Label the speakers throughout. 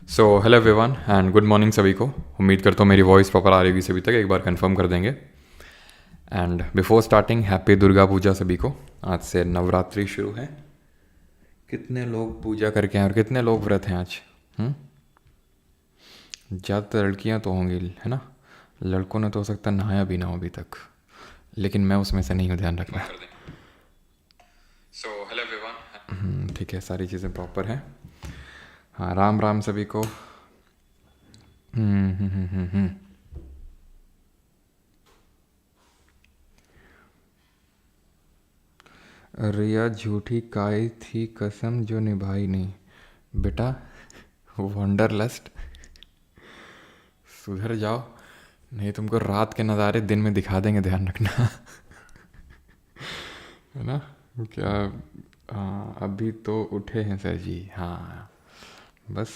Speaker 1: So hello everyone and good morning सभी को। उम्मीद करता हूँ मेरी वॉइस प्रॉपर आ रही होगी सभी तक, एक बार कंफर्म कर देंगे। And before starting happy Durga Puja सभी को। आज से नवरात्रि शुरू है। कितने लोग पूजा करके हैं और कितने लोग व्रत हैं आज? ज़्यादातर लड़कियाँ तो होंगी, है ना। लड़कों ने तो हो सकता है नहाया भी ना हो अभी तक, लेकिन मैं उसमें से नहीं हूँ, ध्यान रखना। So hello everyone. ठीक है, सारी चीज़ें प्रॉपर हैं। हाँ, राम राम सभी को। रिया झूठी काय थी कसम जो निभाई नहीं। बेटा वंडरलस्ट, सुधर जाओ, नहीं तुमको रात के नज़ारे दिन में दिखा देंगे, ध्यान रखना। है ना क्या? हाँ, अभी तो उठे हैं सर जी। हाँ बस।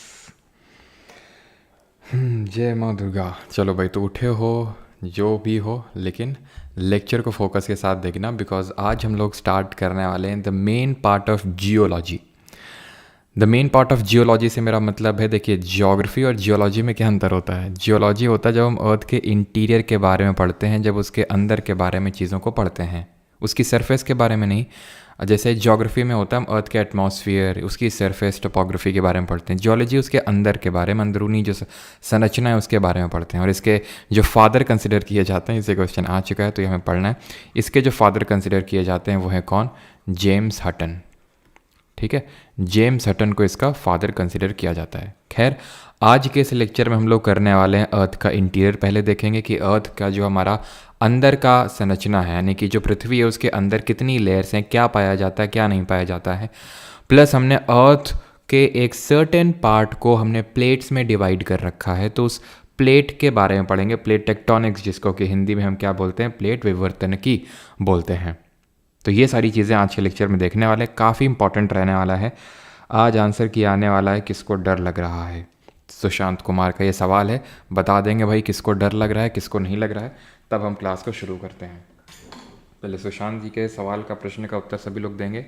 Speaker 1: जय माँ दुर्गा। चलो भाई, तो उठे हो जो भी हो, लेकिन लेक्चर को फोकस के साथ देखना, बिकॉज आज हम लोग स्टार्ट करने वाले हैं the main part of geology. The main part of geology से मेरा मतलब है, देखिए, जियोग्राफी और जियोलॉजी में क्या अंतर होता है। जियोलॉजी होता है जब हम अर्थ के इंटीरियर के बारे में पढ़ते हैं, जब उसके अंदर के बारे में चीज़ों को पढ़ते हैं, उसकी सरफेस के बारे में नहीं। जैसे ज्योग्राफी में होता है हम अर्थ के एटमॉस्फेयर, उसकी सरफेस टोपोग्राफी के बारे में पढ़ते हैं। जियोलॉजी उसके अंदर के बारे में, अंदरूनी जो संरचना है उसके बारे में पढ़ते हैं। और इसके जो फादर कंसिडर किए जाते हैं, इसे क्वेश्चन आ चुका है तो ये हमें पढ़ना है। इसके जो फादर कंसिडर किए जाते हैं वो है कौन? James Hutton. ठीक है, जेम्स हटन को इसका फादर कंसिडर किया जाता है। खैर, आज के इस लेक्चर में हम लोग करने वाले हैं अर्थ का इंटीरियर। पहले देखेंगे कि अर्थ का जो हमारा अंदर का संरचना है, यानी कि जो पृथ्वी है उसके अंदर कितनी लेयर्स हैं, क्या पाया जाता है, क्या नहीं पाया जाता है। प्लस हमने अर्थ के एक सर्टेन पार्ट को हमने प्लेट्स में डिवाइड कर रखा है, तो उस प्लेट के बारे में पढ़ेंगे। प्लेट टेक्टोनिक्स, जिसको कि हिंदी में हम क्या बोलते हैं? प्लेट विवर्तनकी बोलते हैं। तो ये सारी चीज़ें आज के लेक्चर में देखने वाले, काफ़ी इंपॉर्टेंट रहने वाला है। आज आंसर किया आने वाला है किसको डर लग रहा है। सुशांत कुमार का ये सवाल है, बता देंगे भाई किसको डर लग रहा है, किसको नहीं लग रहा है, तब हम क्लास को शुरू करते हैं। पहले सुशांत जी के सवाल का, प्रश्न का उत्तर सभी लोग देंगे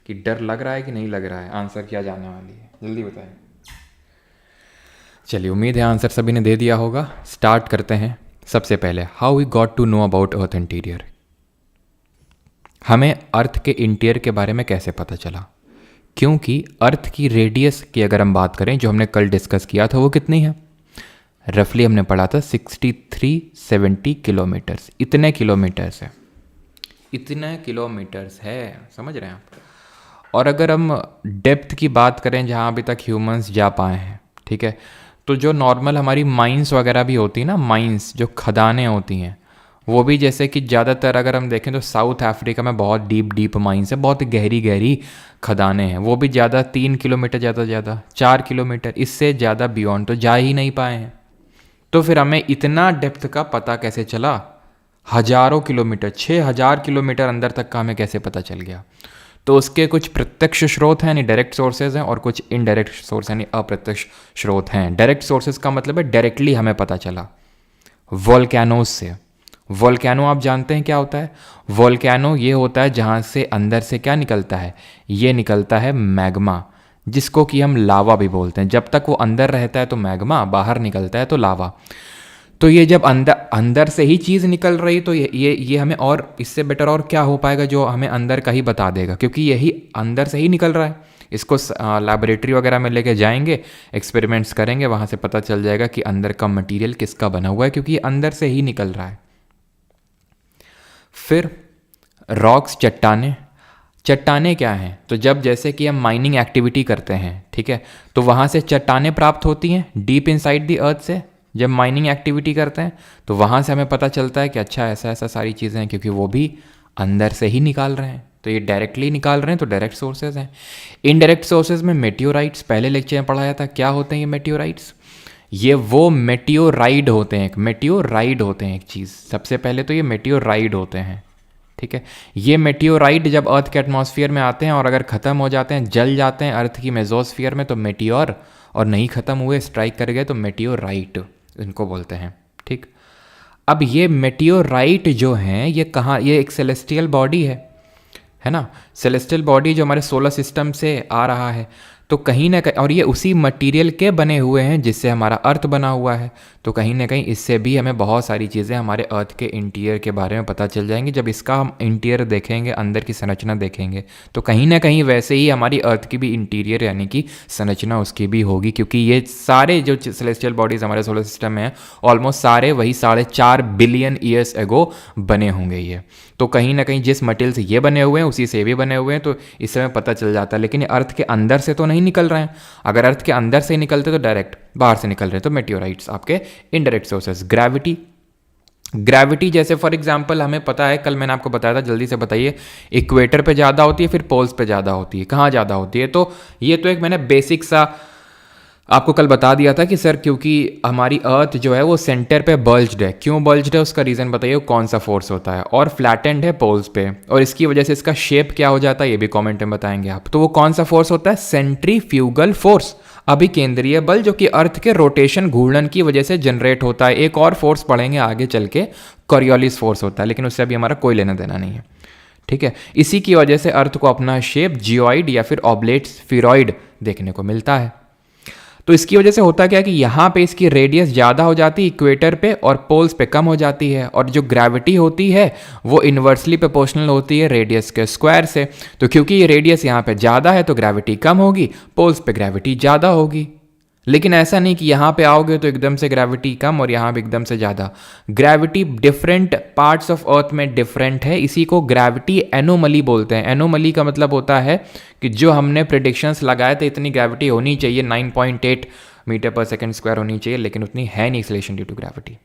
Speaker 1: कि डर लग रहा है कि नहीं लग रहा है। आंसर किया जाने वाली है, जल्दी बताएं। चलिए, उम्मीद है आंसर सभी ने दे दिया होगा। स्टार्ट करते हैं। सबसे पहले, how we got to know about earth interior. हमें अर्थ के इंटीरियर के बारे में कैसे पता चला? क्योंकि अर्थ की रेडियस की अगर हम बात करें, जो हमने कल डिस्कस किया था, वो कितनी है? रफली हमने पढ़ा था 6370 किलोमीटर्स। इतने किलोमीटर्स है, इतने किलोमीटर्स है, समझ रहे हैं आप। और अगर हम डेप्थ की बात करें, जहाँ अभी तक ह्यूमंस जा पाए हैं, ठीक है, तो जो नॉर्मल हमारी माइंस वगैरह भी होती है ना, माइंस जो खदानें होती हैं, वो भी जैसे कि ज़्यादातर अगर हम देखें तो साउथ अफ्रीका में बहुत डीप डीप माइंस है, बहुत गहरी गहरी खदानें हैं। वो भी ज़्यादा 3 किलोमीटर, ज़्यादा से ज़्यादा 4 किलोमीटर, इससे ज़्यादा बियॉन्ड तो जा ही नहीं पाए हैं। तो फिर हमें इतना डेप्थ का पता कैसे चला? हजारों किलोमीटर, 6000 किलोमीटर अंदर तक का हमें कैसे पता चल गया? तो उसके कुछ प्रत्यक्ष स्रोत हैं, यानी डायरेक्ट सोर्सेज हैं, और कुछ इनडायरेक्ट सोर्स यानी अप्रत्यक्ष स्रोत हैं। डायरेक्ट सोर्सेज का मतलब है डायरेक्टली हमें पता चला वोल्केनोज से। वोल्केनो आप जानते हैं क्या होता है? वोल्केनो ये होता है जहाँ से अंदर से क्या निकलता है? ये निकलता है मैग्मा, जिसको कि हम लावा भी बोलते हैं। जब तक वो अंदर रहता है तो मैग्मा, बाहर निकलता है तो लावा। तो ये जब अंदर अंदर से ही चीज़ निकल रही, तो ये हमें और इससे बेटर और क्या हो पाएगा जो हमें अंदर का ही बता देगा, क्योंकि यही अंदर से ही निकल रहा है। इसको लैबोरेटरी वगैरह में लेके जाएंगे, एक्सपेरिमेंट्स करेंगे, वहाँ से पता चल जाएगा कि अंदर का मटेरियल किसका बना हुआ है, क्योंकि ये अंदर से ही निकल रहा है। फिर रॉक्स, चट्टाने। चट्टाने क्या हैं? तो जब जैसे कि हम माइनिंग एक्टिविटी करते हैं, ठीक है, तो वहाँ से चट्टाने प्राप्त होती हैं डीप इनसाइड द अर्थ से। जब माइनिंग एक्टिविटी करते हैं तो वहाँ से हमें पता चलता है कि अच्छा ऐसा ऐसा सारी चीज़ें हैं, क्योंकि वो भी अंदर से ही निकाल रहे हैं। तो ये डायरेक्टली निकाल रहे हैं, तो डायरेक्ट सोर्सेज हैं। इनडायरेक्ट सोर्सेज में मेटियोराइट्स, पहले लेक्चर में पढ़ाया था। क्या होते हैं ये मेटियोराइट्स? ये वो मेटियोराइड होते हैं, मेटियोराइड होते हैं एक चीज़। सबसे पहले तो ये मेटियोराइड होते हैं, ठीक है। ये मेटियोराइड जब अर्थ के एटमॉस्फेयर में आते हैं और अगर ख़त्म हो जाते हैं, जल जाते हैं अर्थ की मेजोस्फीयर में, तो मेटियोर, और नहीं ख़त्म हुए, स्ट्राइक कर गए, तो मेटियोराइट इनको बोलते हैं, ठीक। अब ये मेटियोराइट जो हैं, ये कहाँ? ये एक सेलेस्टियल बॉडी है ना। सेलेस्टियल बॉडी जो हमारे सोलर सिस्टम से आ रहा है, तो कहीं ना कहीं, और ये उसी मटेरियल के बने हुए हैं जिससे हमारा अर्थ बना हुआ है, तो कहीं ना कहीं इससे भी हमें बहुत सारी चीज़ें हमारे अर्थ के इंटीरियर के बारे में पता चल जाएंगी। जब इसका हम इंटीरियर देखेंगे, अंदर की संरचना देखेंगे, तो कहीं ना कहीं वैसे ही हमारी अर्थ की भी इंटीरियर यानी कि संरचना उसकी भी होगी, क्योंकि ये सारे जो सेलेस्टियल बॉडीज़ हमारे सोलर सिस्टम में हैं ऑलमोस्ट सारे वही 4.5 बिलियन ईयर्स एगो बने होंगे ये। तो कहीं ना कहीं जिस मटेरियल से ये बने हुए हैं उसी से भी बने हुए हैं, तो इससे हमें पता चल जाता है। लेकिन ये अर्थ के अंदर से तो नहीं निकल रहे हैं। अगर अर्थ के अंदर से निकलते तो डायरेक्ट बाहर से निकल रहे, तो मेटियोराइट्स आपके इनडायरेक्ट सोर्सेस। ग्रेविटी जैसे फॉर एग्जांपल हमें पता है, कल मैंने आपको बताया था, जल्दी से बताइए, इक्वेटर पे ज़्यादा होती है, फिर पोल्स पे ज़्यादा होती है। कहाँ ज़्यादा होती है? तो ये तो एक मैंने बेसिक सा आपको कल बता दिया था कि सर क्योंकि हमारी अर्थ जो है वो सेंटर पे बल्ज्ड है। क्यों बल्ज्ड है उसका रीज़न बताइए, कौन सा फोर्स होता है, और फ्लैटेंड है पोल्स पे, और इसकी वजह से इसका शेप क्या हो जाता है ये भी कमेंट में बताएंगे आप। तो वो कौन सा फोर्स होता है? सेंट्रीफ्यूगल फोर्स, अभिकेंद्रीय बल, जो कि अर्थ के रोटेशन, घूर्णन की वजह से जनरेट होता है। एक और फोर्स पढ़ेंगे आगे चल के, कॉरियोलिस फोर्स होता है, लेकिन उससे अभी हमारा कोई लेना देना नहीं है, ठीक है। इसी की वजह से अर्थ को अपना शेप जियोइड या फिर ऑब्लेट स्फीरॉइड देखने को मिलता है। तो इसकी वजह से होता क्या कि यहाँ पे इसकी रेडियस ज़्यादा हो जाती है इक्वेटर पे, और पोल्स पे कम हो जाती है। और जो ग्रेविटी होती है वो इन्वर्सली प्रोपोर्शनल होती है रेडियस के स्क्वायर से। तो क्योंकि ये रेडियस यहाँ पे ज़्यादा है तो ग्रेविटी कम होगी, पोल्स पे ग्रेविटी ज़्यादा होगी। लेकिन ऐसा नहीं कि यहाँ पे आओगे तो एकदम से ग्रेविटी कम और यहाँ पे एकदम से ज़्यादा। Gravity different parts of earth में डिफरेंट है। इसी को ग्रेविटी एनोमली बोलते हैं। एनोमली का मतलब होता है कि जो हमने प्रेडिक्शंस लगाए थे इतनी ग्रेविटी होनी चाहिए, 9.8 मीटर पर सेकेंड स्क्वायर होनी चाहिए, लेकिन उतनी है नहीं एक्सेलरेशन ड्यू टू ग्रेविटी।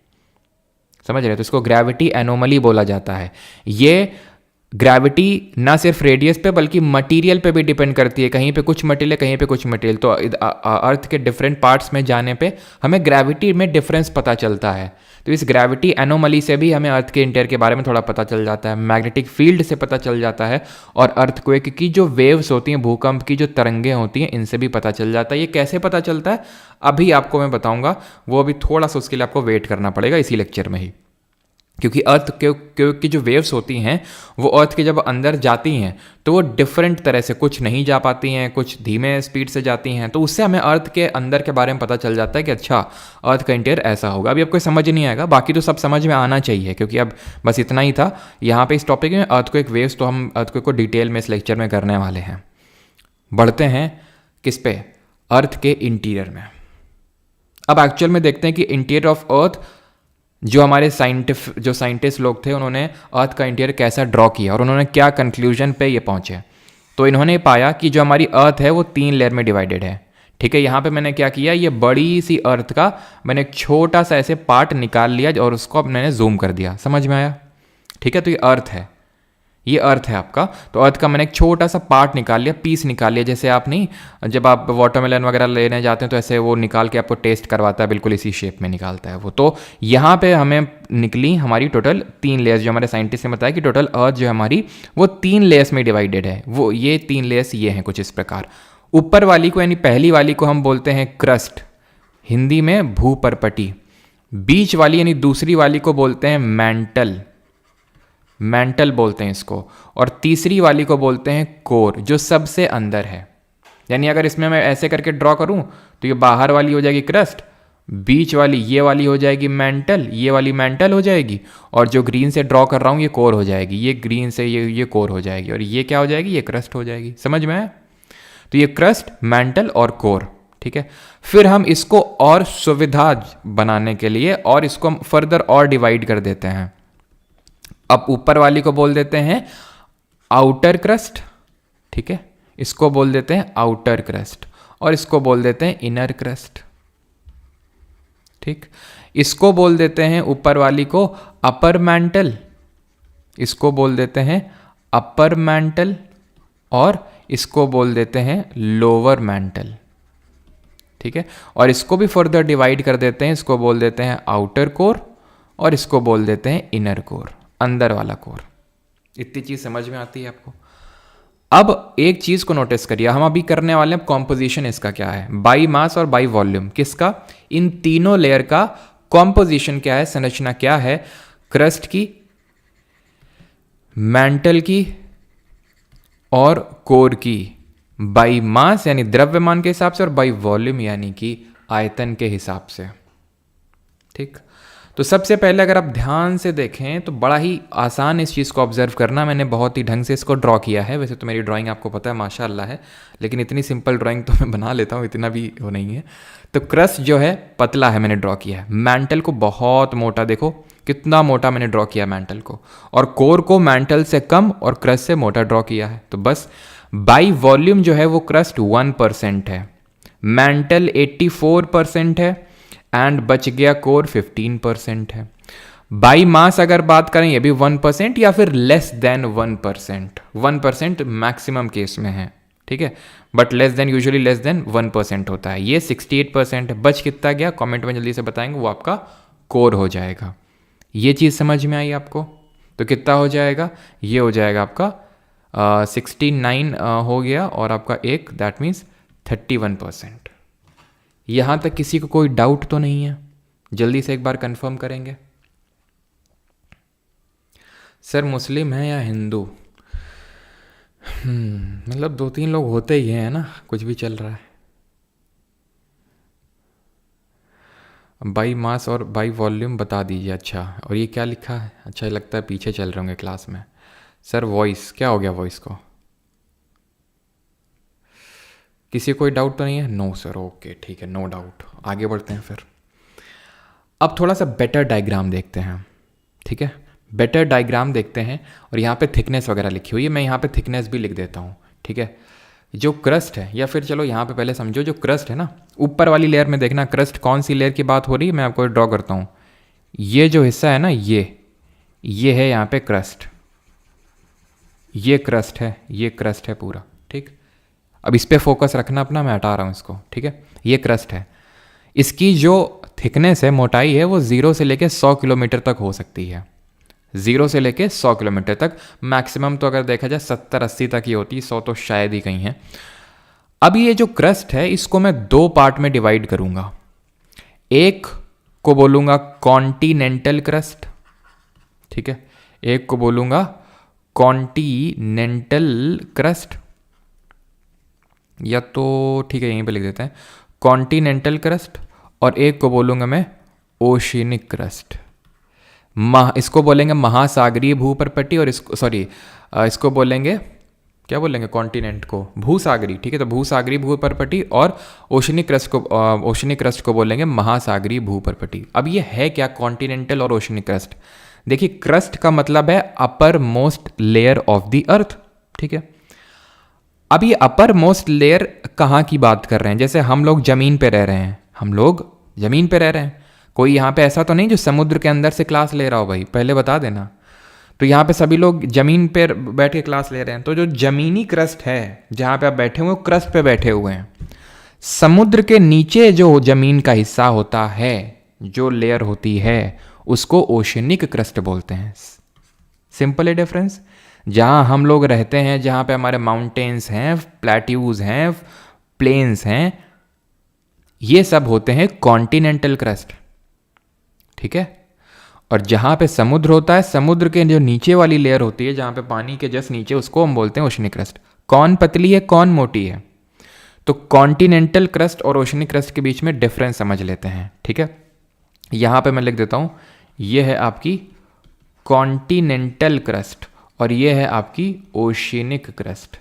Speaker 1: समझ रहे? तो इसको ग्रेविटी एनोमली बोला जाता है। ये ग्रेविटी ना सिर्फ रेडियस पे बल्कि मटेरियल पे भी डिपेंड करती है। कहीं पे कुछ मटेरियल, कहीं पे कुछ मटेरियल। तो अर्थ के डिफरेंट पार्ट्स में जाने पे हमें ग्रेविटी में डिफरेंस पता चलता है। तो इस ग्रेविटी एनोमली से भी हमें अर्थ के इंटीरियर के बारे में थोड़ा पता चल जाता है, मैग्नेटिक फील्ड से पता चल जाता है, और अर्थक्वेक की जो वेव्स होती हैं, भूकंप की जो तरंगें होती हैं, इनसे भी पता चल जाता है। ये कैसे पता चलता है अभी आपको मैं बताऊंगा, वो अभी थोड़ा सा उसके लिए आपको वेट करना पड़ेगा इसी लेक्चर में ही। क्योंकि अर्थ की जो वेव्स होती हैं वो अर्थ के जब अंदर जाती हैं तो वो डिफरेंट तरह से, कुछ नहीं जा पाती हैं, कुछ धीमे स्पीड से जाती हैं। तो उससे हमें अर्थ के अंदर के बारे में पता चल जाता है कि अच्छा अर्थ का इंटीरियर ऐसा होगा। अभी आपको समझ नहीं आएगा, बाकी तो सब समझ में आना चाहिए, क्योंकि अब बस इतना ही था यहाँ पे इस टॉपिक में। अर्थक्वेक वेव्स तो हम अर्थक्वेक को डिटेल में इस लेक्चर में करने वाले हैं। बढ़ते हैं किस पे? अर्थ के इंटीरियर में। अब एक्चुअल में देखते हैं कि इंटीरियर ऑफ अर्थ, जो हमारे साइंटिस्ट लोग थे उन्होंने अर्थ का इंटीरियर कैसा ड्रॉ किया और उन्होंने क्या कंक्लूजन पे ये पहुंचे। तो इन्होंने पाया कि जो हमारी अर्थ है वो 3 लेयर में डिवाइडेड है, ठीक है। यहाँ पे मैंने क्या किया, ये बड़ी सी अर्थ का मैंने एक छोटा सा ऐसे पार्ट निकाल लिया और उसको अब मैंने जूम कर दिया। समझ में आया? ठीक है। तो ये अर्थ है, ये अर्थ है आपका। तो अर्थ का मैंने एक छोटा सा पार्ट निकाल लिया, पीस निकाल लिया। जैसे आप नहीं, जब आप वाटरमेलन वगैरह लेने जाते हैं तो ऐसे वो निकाल के आपको टेस्ट करवाता है, बिल्कुल इसी शेप में निकालता है वो। तो यहाँ पे हमें निकली हमारी टोटल 3 लेयर्स, जो हमारे साइंटिस्ट ने बताया कि टोटल अर्थ जो है हमारी वो 3 लेयर्स में डिवाइडेड है। वो ये 3 लेयर्स ये हैं कुछ इस प्रकार। ऊपर वाली को यानी पहली वाली को हम बोलते हैं क्रस्ट, हिंदी में भूपरपटी। बीच वाली यानी दूसरी वाली को बोलते हैं मैंटल, मैंटल बोलते हैं इसको। और तीसरी वाली को बोलते हैं कोर, जो सबसे अंदर है। यानी अगर इसमें मैं ऐसे करके ड्रॉ करूं तो ये बाहर वाली हो जाएगी क्रस्ट, बीच वाली ये वाली हो जाएगी मैंटल, ये वाली मैंटल हो जाएगी, और जो ग्रीन से ड्रॉ कर रहा हूं ये कोर हो जाएगी। ये ग्रीन से ये कोर हो जाएगी, और ये क्या हो जाएगी, ये क्रस्ट हो जाएगी। समझ में आया? तो ये क्रस्ट, मैंटल और कोर, ठीक है। फिर हम इसको और सुविधा बनाने के लिए और इसको हम फर्दर और डिवाइड कर देते हैं। अब ऊपर वाली को बोल देते हैं आउटर क्रस्ट, ठीक है, इसको बोल देते हैं आउटर क्रस्ट, और इसको बोल देते हैं इनर क्रस्ट, ठीक। इसको बोल देते हैं ऊपर वाली को अपर मैंटल, इसको बोल देते हैं अपर मैंटल, और इसको बोल देते हैं लोअर मैंटल, ठीक है। और इसको भी फर्दर डिवाइड कर देते हैं, इसको बोल देते हैं आउटर कोर, और इसको बोल देते हैं इनर कोर, अंदर वाला कोर। इतनी चीज समझ में आती है आपको? अब एक चीज को नोटिस करिए, हम अभी करने वाले हैं कॉम्पोजिशन इसका क्या है, बाई मास और बाई वॉल्यूम। किसका? इन तीनों लेयर का कॉम्पोजिशन क्या है, संरचना क्या है, क्रस्ट की, मैंटल की और कोर की। बाई मास यानी द्रव्यमान के हिसाब से, और बाई वॉल्यूम यानी कि आयतन के हिसाब से। ठीक, तो सबसे पहले अगर आप ध्यान से देखें तो बड़ा ही आसान इस चीज़ को ऑब्जर्व करना, मैंने बहुत ही ढंग से इसको ड्रॉ किया है। वैसे तो मेरी ड्राइंग आपको पता है माशाल्लाह है, लेकिन इतनी सिंपल ड्राइंग तो मैं बना लेता हूँ, इतना भी वो नहीं है। तो क्रस्ट जो है पतला है, मैंने ड्रॉ किया है। मैंटल को बहुत मोटा, देखो कितना मोटा मैंने ड्रॉ किया मैंटल को, और कोर को मैंटल से कम और क्रस्ट से मोटा ड्रॉ किया है। तो बस बाई वॉल्यूम जो है वो क्रस्ट 1% है, मैंटल 84% है, एंड बच गया कोर 15% है। बाई मास अगर बात करें ये भी 1% या फिर लेस देन 1%, 1% मैक्सिमम केस में है, ठीक है, but less than, usually less than 1% होता है। ये 68% है। बच कितना गया कमेंट में जल्दी से बताएंगे, वो आपका कोर हो जाएगा। ये चीज़ समझ में आई आपको? तो कितना हो जाएगा, ये हो जाएगा आपका 69 हो गया, और आपका एक दैट मीन्स 31%। यहाँ तक किसी को कोई डाउट तो नहीं है? जल्दी से एक बार कंफर्म करेंगे। सर मुस्लिम है या हिंदू? मतलब 2-3 लोग होते ही हैं ना, कुछ भी चल रहा है। बाई मास और बाई वॉल्यूम बता दीजिए। अच्छा, और ये क्या लिखा है? अच्छा लगता है पीछे चल रहे होंगे क्लास में। सर वॉइस क्या हो गया, वॉइस को किसी कोई डाउट तो नहीं है? नो सर, ओके ठीक है, नो डाउट। आगे बढ़ते हैं फिर। अब थोड़ा सा बेटर डायग्राम देखते हैं, ठीक है, बेटर डायग्राम देखते हैं। और यहाँ पे थिकनेस वगैरह लिखी हुई है, मैं यहाँ पे थिकनेस भी लिख देता हूँ, ठीक है। जो क्रस्ट है, या फिर चलो यहाँ पे पहले समझो, जो क्रस्ट है ना, ऊपर वाली लेयर में देखना क्रस्ट कौन सी लेयर की बात हो रही है, मैं आपको ड्रॉ करता हूँ। ये जो हिस्सा है ना, ये है यहाँ पे क्रस्ट, ये क्रस्ट है, ये क्रस्ट है पूरा, ठीक। अब इस पर फोकस रखना अपना, मैं हटा रहा हूँ इसको, ठीक है। ये क्रस्ट है, इसकी जो थिकनेस है, मोटाई है, वो 0 से लेके 100 किलोमीटर तक हो सकती है। 0 से लेके 100 किलोमीटर तक, मैक्सिमम तो अगर देखा जाए 70-80 तक ही होती है, 100 तो शायद ही कहीं है। अब ये जो क्रस्ट है, इसको मैं 2 पार्ट में डिवाइड करूंगा। एक को बोलूंगा कॉन्टिनेंटल क्रस्ट, ठीक है, एक को बोलूंगा कॉन्टिनेंटल क्रस्ट, या तो ठीक है यहीं पे लिख देते हैं कॉन्टिनेंटल क्रस्ट, और एक को बोलूंगा मैं ओशिनिक क्रस्ट। इसको बोलेंगे महासागरीय भूपर्पटी, और इसको बोलेंगे, क्या बोलेंगे, कॉन्टिनेंट को भूसागरी, ठीक है। तो भूसागरीय भूपर्पटी, और ओशनिक क्रस्ट को बोलेंगे महासागरीय भूपर्पटी। अब ये है क्या कॉन्टिनेंटल और ओशनिक क्रस्ट? देखिए, क्रस्ट का मतलब है upper most layer of the अर्थ, ठीक है। अब ये अपर मोस्ट लेयर कहाँ की बात कर रहे हैं? जैसे हम लोग जमीन पे रह रहे हैं, हम लोग जमीन पे रह रहे हैं, कोई यहाँ पे ऐसा तो नहीं जो समुद्र के अंदर से क्लास ले रहा हो, भाई पहले बता देना। तो यहाँ पे सभी लोग जमीन पे बैठ के क्लास ले रहे हैं। तो जो जमीनी क्रस्ट है, जहाँ पे आप बैठे हुए हो, क्रस्ट पे बैठे हुए हैं। समुद्र के नीचे जो जमीन का हिस्सा होता है, जो लेयर होती है, उसको ओशनिक क्रस्ट बोलते हैं। सिंपल है डिफरेंस। जहाँ हम लोग रहते हैं, जहाँ पे हमारे माउंटेन्स हैं, प्लेट्यूज हैं, प्लेन्स हैं, ये सब होते हैं कॉन्टिनेंटल क्रस्ट, ठीक है। और जहाँ पे समुद्र होता है, समुद्र के जो नीचे वाली लेयर होती है, जहाँ पे पानी के जस्ट नीचे, उसको हम बोलते हैं ओशनिक क्रस्ट। कौन पतली है, कौन मोटी है? तो कॉन्टिनेंटल क्रस्ट और ओशनिक क्रस्ट के बीच में डिफरेंस समझ लेते हैं, ठीक है। यहाँ पे मैं लिख देता हूँ, ये है आपकी कॉन्टिनेंटल क्रस्ट, और ये है आपकी ओशिनिक क्रस्ट,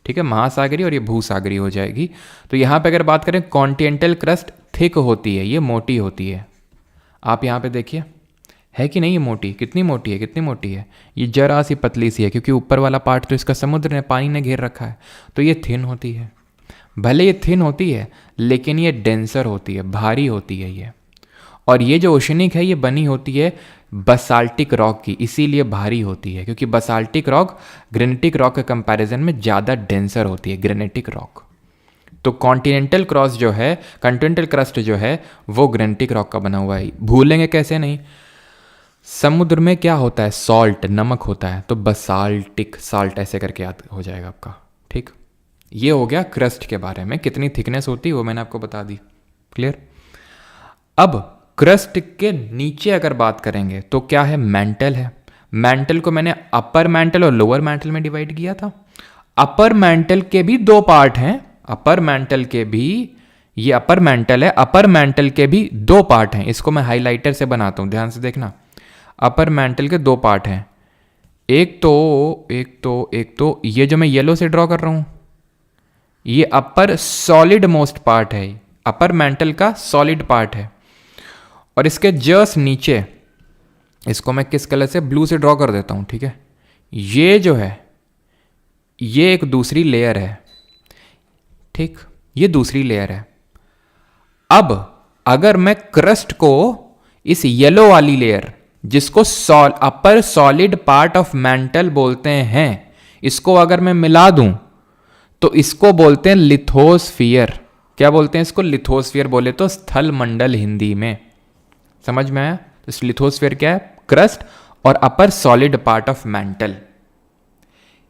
Speaker 1: ठीक है। महासागरी और ये भूसागरी हो जाएगी। तो यहाँ पे अगर बात करें, कॉन्टिनेंटल क्रस्ट थिक होती है, ये मोटी होती है। आप यहाँ पे देखिए, है कि नहीं ये मोटी? कितनी मोटी है, कितनी मोटी है? ये जरा सी पतली सी है, क्योंकि ऊपर वाला पार्ट तो इसका समुद्र ने, पानी ने घेर रखा है। तो ये थिन होती है। भले ये थिन होती है, लेकिन ये डेंसर होती है, भारी होती है ये। और ये जो ओशनिक है, ये बनी होती है बसाल्टिक रॉक की, इसीलिए भारी होती है, क्योंकि बसाल्टिक रॉक ग्रेनिटिक रॉक के कंपैरिजन में ज़्यादा डेंसर होती है, ग्रेनिटिक रॉक। तो कॉन्टिनेंटल क्रस्ट जो है वो ग्रेनिटिक रॉक का बना हुआ है। भूलेंगे कैसे नहीं? समुद्र में क्या होता है? सॉल्ट, नमक होता है। तो बसाल्टिक, साल्ट ऐसे करके याद हो जाएगा आपका, ठीक। ये हो गया क्रस्ट के बारे में। कितनी थिकनेस होती है वो मैंने आपको बता दी, क्लियर। अब क्रस्ट के नीचे अगर बात करेंगे तो क्या है? मैंटल है। मैंटल को मैंने अपर मैंटल और लोअर मैंटल में डिवाइड किया था। अपर मैंटल के भी दो पार्ट हैं, अपर मैंटल के भी, ये अपर मैंटल है, अपर मैंटल के भी दो पार्ट हैं। इसको मैं हाइलाइटर से बनाता हूं, ध्यान से देखना। अपर मैंटल के दो पार्ट हैं, एक तो ये जो मैं येलो से ड्रॉ कर रहा हूं, ये अपर सॉलिड मोस्ट पार्ट है, अपर मैंटल का सॉलिड पार्ट है। और इसके जस्ट नीचे, इसको मैं किस कलर से, ब्लू से ड्रॉ कर देता हूं, ठीक है। ये जो है ये एक दूसरी लेयर है, ठीक, ये दूसरी लेयर है। अब अगर मैं क्रस्ट को इस येलो वाली लेयर, जिसको अपर सॉलिड पार्ट ऑफ मैंटल बोलते हैं, इसको अगर मैं मिला दूं तो इसको बोलते हैं लिथोस्फियर। क्या बोलते हैं इसको? लिथोस्फियर बोले तो स्थल मंडल हिंदी में, समझ में आया? तो लिथोस्फियर क्या है? क्रस्ट और अपर सॉलिड पार्ट ऑफ मैंटल।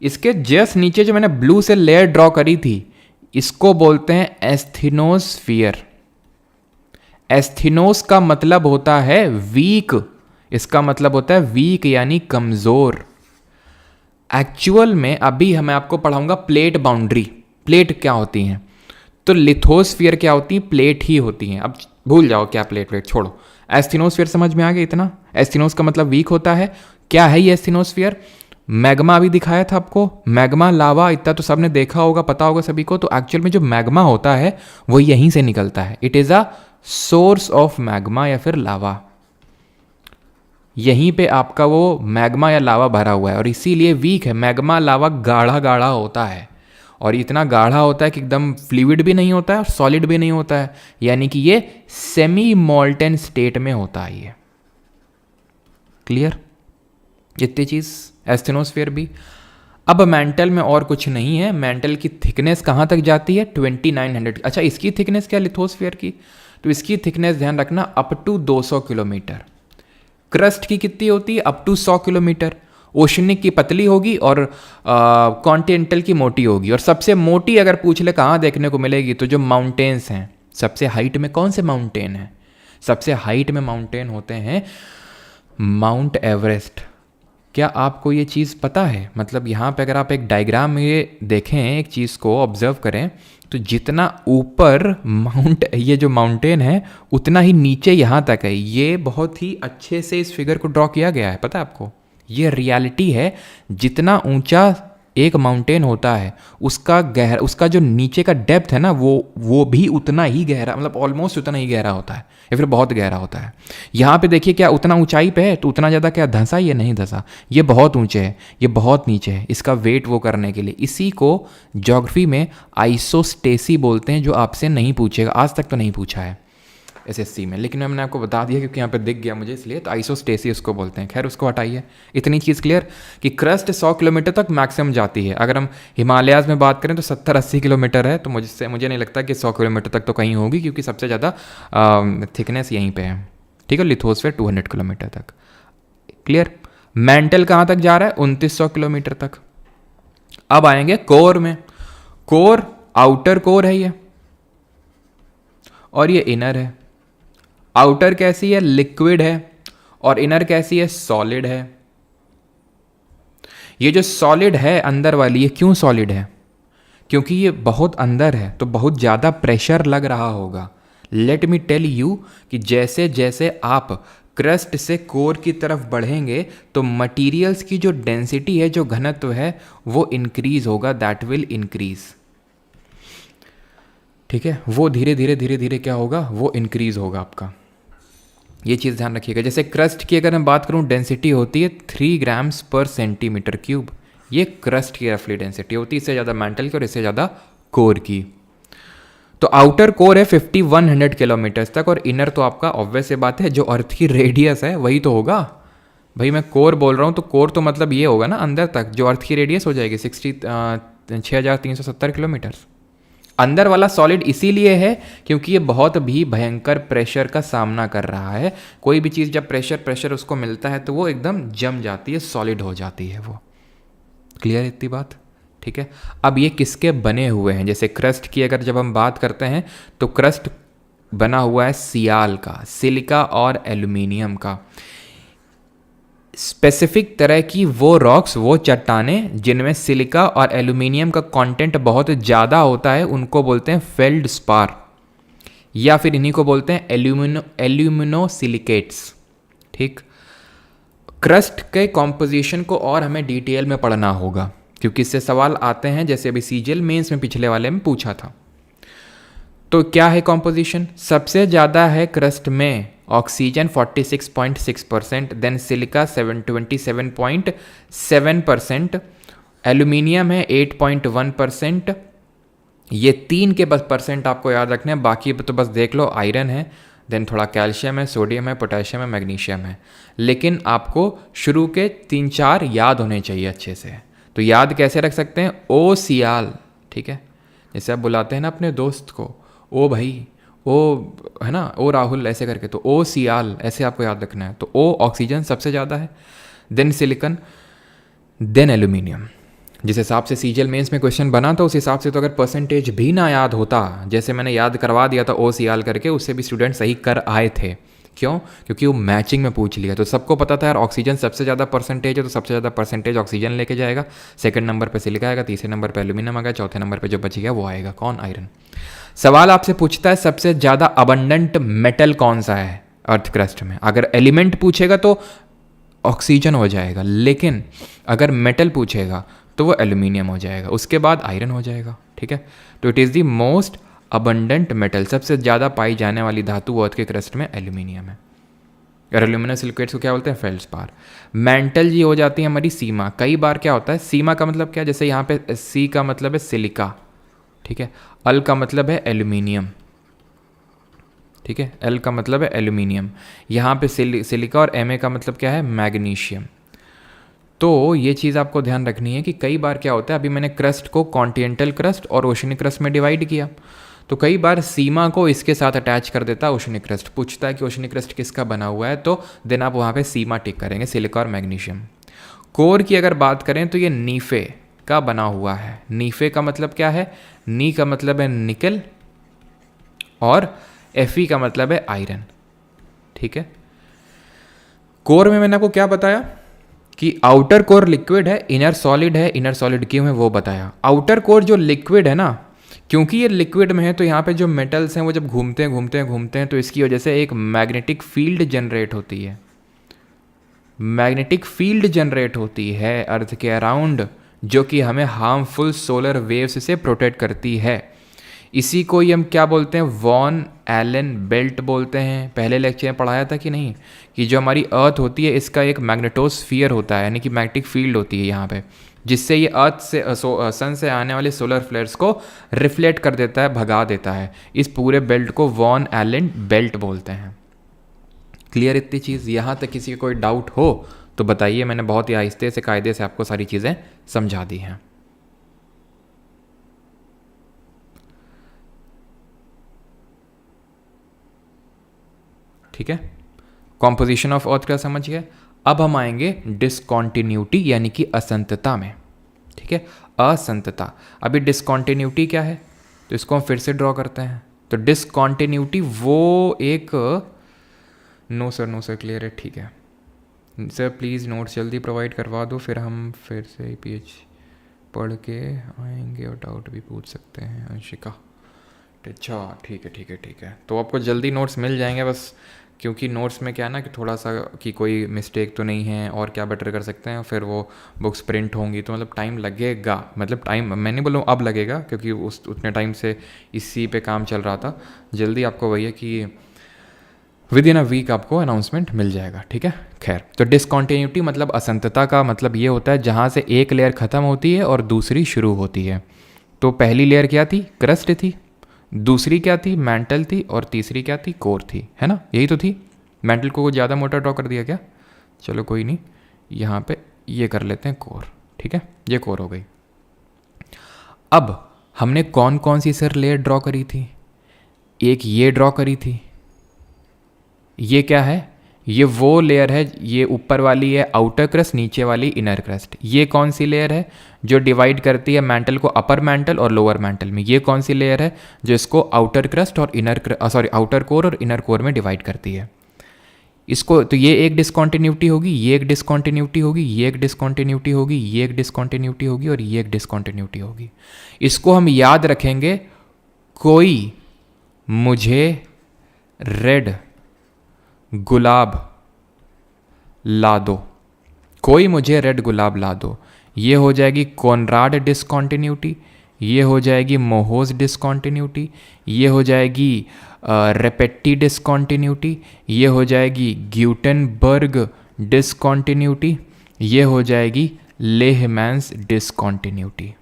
Speaker 1: इसके जस्ट नीचे जो मैंने ब्लू से लेयर ड्रॉ करी थी, इसको बोलते हैं एस्थेनोस्फियर। एस्थेनोस का मतलब होता है वीक, इसका मतलब होता है वीक यानी कमजोर। एक्चुअल में अभी मैं आपको पढ़ाऊंगा प्लेट बाउंड्री, प्लेट क्या होती हैं। तो लिथोस्फियर क्या होती है? प्लेट ही होती हैं। अब भूल जाओ क्या प्लेट छोड़ो। एस्थेनोस्फियर समझ में आ गया इतना? एस्थेनोस का मतलब वीक होता है। क्या है ये एस्थेनोस्फियर? मैग्मा अभी दिखाया था आपको, मैग्मा, लावा, इतना तो सबने देखा होगा, पता होगा सभी को। तो एक्चुअल में जो मैग्मा होता है वो यहीं से निकलता है। It is a source of magma या फिर लावा। यहीं पे आपका वो मैग्मा या लावा भरा हुआ है और इसीलिए वीक है। मैग्मा लावा गाढ़ा गाढ़ा होता है और इतना गाढ़ा होता है कि एकदम फ्लूइड भी नहीं होता है और सॉलिड भी नहीं होता है, यानी कि ये सेमी मोल्टेन स्टेट में होता है ये। क्लियर? इतनी चीज एस्थेनोस्फियर भी। अब मेंटल में और कुछ नहीं है। मेंटल की थिकनेस कहाँ तक जाती है? 2900। अच्छा, इसकी थिकनेस क्या लिथोस्फियर की? तो इसकी थिकनेस ध्यान रखना अप टू 200 किलोमीटर। क्रस्ट की कितनी होती है? Up to 100 kilometre. ओशनिक की पतली होगी और कॉन्टिनेंटल की मोटी होगी। और सबसे मोटी अगर पूछ ले कहाँ देखने को मिलेगी, तो जो माउंटेन्स हैं, सबसे हाइट में कौन से माउंटेन हैं? सबसे हाइट में माउंटेन होते हैं माउंट एवरेस्ट। क्या आपको ये चीज़ पता है? मतलब यहाँ पे अगर आप एक डायग्राम में ये देखें, एक चीज़ को ऑब्जर्व करें, तो जितना ऊपर ये जो माउंटेन है उतना ही नीचे यहाँ तक है। ये बहुत ही अच्छे से इस फिगर को ड्रॉ किया गया है, पता है आपको? ये रियलिटी है। जितना ऊंचा एक माउंटेन होता है उसका जो नीचे का डेप्थ है ना, वो भी उतना ही गहरा, मतलब ऑलमोस्ट उतना ही गहरा होता है या फिर बहुत गहरा होता है। यहाँ पे देखिए, क्या उतना ऊंचाई पे है तो उतना ज़्यादा क्या धंसा? ये नहीं धंसा, ये बहुत ऊंचे है, ये बहुत नीचे है। इसका वेट वो करने के लिए, इसी को ज्योग्राफी में आइसोस्टेसी बोलते हैं, जो आपसे नहीं पूछेगा, आज तक तो नहीं पूछा है एसएससी में, लेकिन मैंने आपको बता दिया क्योंकि यहाँ पे दिख गया मुझे, इसलिए। तो आइसोस्टेसी उसको बोलते हैं। खैर, उसको हटाइए। इतनी चीज़ क्लियर कि क्रस्ट 100 किलोमीटर तक मैक्सिमम जाती है। अगर हम हिमालयाज़ में बात करें तो 70-80 किलोमीटर है। तो मुझे नहीं लगता कि 100 किलोमीटर तक तो कहीं होगी, क्योंकि सबसे ज़्यादा थिकनेस यहीं पर है। ठीक है, लिथोस्फियर 200 किलोमीटर तक। क्लियर? मेंटल कहाँ तक जा रहा है? 2900 किलोमीटर तक। अब आएंगे कोर में। कोर, आउटर कोर है ये और ये इनर है। आउटर कैसी है? लिक्विड है। और इनर कैसी है? सॉलिड है। ये जो सॉलिड है अंदर वाली, ये क्यों सॉलिड है? क्योंकि ये बहुत अंदर है तो बहुत ज़्यादा प्रेशर लग रहा होगा। लेट मी टेल यू कि जैसे जैसे आप क्रस्ट से कोर की तरफ बढ़ेंगे तो मटीरियल्स की जो डेंसिटी है, जो घनत्व है, वो इंक्रीज होगा। That will increase. ठीक है, वो धीरे धीरे क्या होगा? वो इंक्रीज होगा आपका। ये चीज़ ध्यान रखिएगा। जैसे क्रस्ट की अगर मैं बात करूं, डेंसिटी होती है 3 ग्राम्स पर सेंटीमीटर क्यूब। ये क्रस्ट की रफली डेंसिटी होती है। इससे ज़्यादा मेंटल की और इससे ज़्यादा कोर की। तो आउटर कोर है 5100 किलोमीटर्स तक, और इनर तो आपका ऑब्वियस से बात है, जो अर्थ की रेडियस है वही तो होगा। भाई मैं कोर बोल रहा हूँ तो कोर तो मतलब ये होगा ना अंदर तक, जो अर्थ की रेडियस हो जाएगी 6370 किलोमीटर्स। अंदर वाला सॉलिड इसीलिए है क्योंकि ये बहुत भी भयंकर प्रेशर का सामना कर रहा है। कोई भी चीज़ जब प्रेशर उसको मिलता है तो वो एकदम जम जाती है, सॉलिड हो जाती है वो। क्लियर इतनी बात? ठीक है। अब ये किसके बने हुए हैं? जैसे क्रस्ट की अगर जब हम बात करते हैं तो क्रस्ट बना हुआ है सियाल का, सिलिका और एल्यूमिनियम का। स्पेसिफिक तरह की वो रॉक्स, वो चट्टानें जिनमें सिलिका और एल्यूमिनियम का कंटेंट बहुत ज़्यादा होता है, उनको बोलते हैं फेल्डस्पार, या फिर इन्हीं को बोलते हैं एल्यूमिनोसिलिकेट्स। ठीक, क्रस्ट के कॉम्पोजिशन को और हमें डिटेल में पढ़ना होगा क्योंकि इससे सवाल आते हैं, जैसे अभी सीजीएल मेंस में पिछले वाले में पूछा था। तो क्या है कॉम्पोजिशन? सबसे ज़्यादा है क्रस्ट में ऑक्सीजन 46.6%, देन सिलिका 27.7%, एल्यूमिनियम है 8.1%। ये 3 के बस परसेंट आपको याद रखने हैं, बाकी तो बस देख लो। आयरन है, देन थोड़ा कैल्शियम है, सोडियम है, पोटेशियम है, मैग्नीशियम है। लेकिन आपको शुरू के 3-4 याद होने चाहिए अच्छे से। तो याद कैसे रख सकते हैं? ओ सियाल, ठीक है, जैसे आप बुलाते हैं ना अपने दोस्त को, ओ भाई, ओ है ना, ओ राहुल, ऐसे करके, तो ओ सियाल ऐसे आपको याद रखना है। तो ओ ऑक्सीजन सबसे ज़्यादा है, देन सिलिकन, देन एल्यूमिनियम। जिस हिसाब से सीजीएल मेंस में क्वेश्चन बना था उस हिसाब से तो अगर परसेंटेज भी ना याद होता, जैसे मैंने याद करवा दिया था ओ सियाल करके, उससे भी स्टूडेंट सही कर आए थे। क्यों? क्योंकि वो मैचिंग में पूछ लिया। तो सबको पता था यार ऑक्सीजन सबसे ज़्यादा परसेंटेज है, तो सबसे ज़्यादा परसेंटेज ऑक्सीजन लेके जाएगा, सेकंड नंबर पे सिलिका आएगा, तीसरे नंबर पे एल्यूमिनियम आएगा, चौथे नंबर पे जो बच गया वो आएगा कौन? आयरन। सवाल आपसे पूछता है सबसे ज़्यादा अबंडेंट मेटल कौन सा है अर्थ क्रस्ट में। अगर एलिमेंट पूछेगा तो ऑक्सीजन हो जाएगा, लेकिन अगर मेटल पूछेगा तो वो एल्यूमिनियम हो जाएगा, उसके बाद आयरन हो जाएगा। ठीक है, तो it is the most abundant metal, सबसे ज़्यादा पाई जाने वाली धातु अर्थ के क्रस्ट में एल्यूमिनियम है। और एल्यूमिनोसिलिकेट्स को क्या बोलते हैं? फेल्डस्पार। मेंटल जी हो जाती है हमारी सीमा। कई बार क्या होता है, सीमा का मतलब क्या, जैसे यहाँ पे सी का मतलब है सिलिका, ठीक है, अल का मतलब है एल्यूमिनियम, ठीक है, एल का मतलब है एल्यूमिनियम, यहाँ पे सिलिका, और एम ए का मतलब क्या है? मैग्नीशियम। तो ये चीज़ आपको ध्यान रखनी है कि कई बार क्या होता है, अभी मैंने क्रस्ट को कॉन्टिनेंटल क्रस्ट और ओशनिक क्रस्ट में डिवाइड किया, तो कई बार सीमा को इसके साथ अटैच कर देता है ओशनिक क्रस्ट। पूछता है कि ओशनिक क्रस्ट किसका बना हुआ है, तो देन आप वहाँ पे सीमा टिक करेंगे, सिलिका और मैग्नीशियम। कोर की अगर बात करें तो ये नीफे का बना हुआ है। नीफे का मतलब क्या है? नी का मतलब है निकल और एफई का मतलब है आयरन। ठीक है, कोर में मैंने आपको क्या बताया कि आउटर कोर लिक्विड है, इनर सॉलिड है। इनर सॉलिड क्यों है वो बताया। आउटर कोर जो लिक्विड है ना, क्योंकि ये लिक्विड में है तो यहाँ पे जो मेटल्स हैं वो जब घूमते हैं तो इसकी वजह से एक मैग्नेटिक फील्ड जनरेट होती है। मैग्नेटिक फील्ड जनरेट होती है अर्थ के अराउंड, जो कि हमें हार्मफुल सोलर वेव्स से प्रोटेक्ट करती है। इसी को ही हम क्या बोलते हैं? वॉन एलन बेल्ट बोलते हैं। पहले लेक्चर में पढ़ाया था कि नहीं, कि जो हमारी अर्थ होती है इसका एक मैग्नेटोस्फीयर होता है, यानी कि मैग्नेटिक फील्ड होती है यहाँ पे, जिससे ये अर्थ से सन से आने वाले सोलर फ्लेयर्स को रिफ्लेक्ट कर देता है, भगा देता है। इस पूरे बेल्ट को वॉन एलन बेल्ट बोलते हैं। क्लियर इतनी चीज़? यहाँ तक किसी का कोई डाउट हो तो बताइए, मैंने बहुत ही आहिस्ते से कायदे से आपको सारी चीज़ें समझा दी हैं। ठीक है, कॉम्पोजिशन ऑफ अर्थ का समझ गए। अब हम आएंगे डिसकॉन्टिन्यूटी यानी कि असंतता में। ठीक है, असंतता। अभी डिसकॉन्टिन्यूटी क्या है तो इसको हम फिर से ड्रॉ करते हैं। तो डिसकॉन्टिन्यूटी वो एक, नो सर क्लियर है, ठीक है सर, प्लीज़ नोट्स जल्दी प्रोवाइड करवा दो, फिर हम फिर से पीएच पढ़ के आएंगे और डाउट भी पूछ सकते हैं। अंशिका, अच्छा ठीक है, तो आपको जल्दी नोट्स मिल जाएंगे, बस क्योंकि नोट्स में क्या है ना कि थोड़ा सा कि कोई मिस्टेक तो नहीं है और क्या बेटर कर सकते हैं, फिर वो बुक्स प्रिंट होंगी तो मतलब टाइम लगेगा। मतलब टाइम मैं नहीं बोलूँ अब लगेगा, क्योंकि उस उतने टाइम से इसी पे काम चल रहा था। जल्दी आपको वही है कि विद इन अ वीक आपको अनाउंसमेंट मिल जाएगा। ठीक है, खैर, तो डिसकॉन्टिन्यूटी मतलब असंतता का मतलब ये होता है जहाँ से एक लेयर ख़त्म होती है और दूसरी शुरू होती है। तो पहली लेयर क्या थी? क्रस्ट थी। दूसरी क्या थी? मेंटल थी। और तीसरी क्या थी? कोर थी, है ना, यही तो थी। मेंटल को ज़्यादा मोटा ड्रॉ कर दिया क्या? चलो कोई नहीं, यहाँ पे ये कर लेते हैं कोर। ठीक है, ये कोर हो गई। अब हमने कौन कौन सी सर लेयर ड्रॉ करी थी? एक ये ड्रॉ करी थी, ये क्या है? ये वो लेयर है, ये ऊपर वाली है आउटर क्रस्ट, नीचे वाली इनर क्रस्ट। ये कौन सी लेयर है जो डिवाइड करती है मेंटल को अपर मेंटल और लोअर मेंटल में? ये कौन सी लेयर है जो इसको आउटर क्रस्ट और आउटर कोर और इनर कोर में डिवाइड करती है? इसको तो ये एक डिसकॉन्टिन्यूटी होगी, ये एक डिसकॉन्टिन्यूटी होगी, ये एक डिसकॉन्टिन्यूटी होगी, ये एक डिसकॉन्टिन्यूटी होगी और ये एक डिसकॉन्टिन्यूटी होगी। इसको हम याद रखेंगे, कोई मुझे रेड गुलाब ला दो, कोई मुझे रेड गुलाब ला दो। ये हो जाएगी कॉनराड डिसकॉन्टिन्यूटी, ये हो जाएगी मोहोस डिसकॉन्टिन्यूटी, ये हो जाएगी रेपेट्टी डिसकॉन्टिन्यूटी, ये हो जाएगी ग्यूटेनबर्ग डिसकॉन्टिन्यूटी, ये हो जाएगी लेहमैन्स डिसकॉन्टिन्यूटी।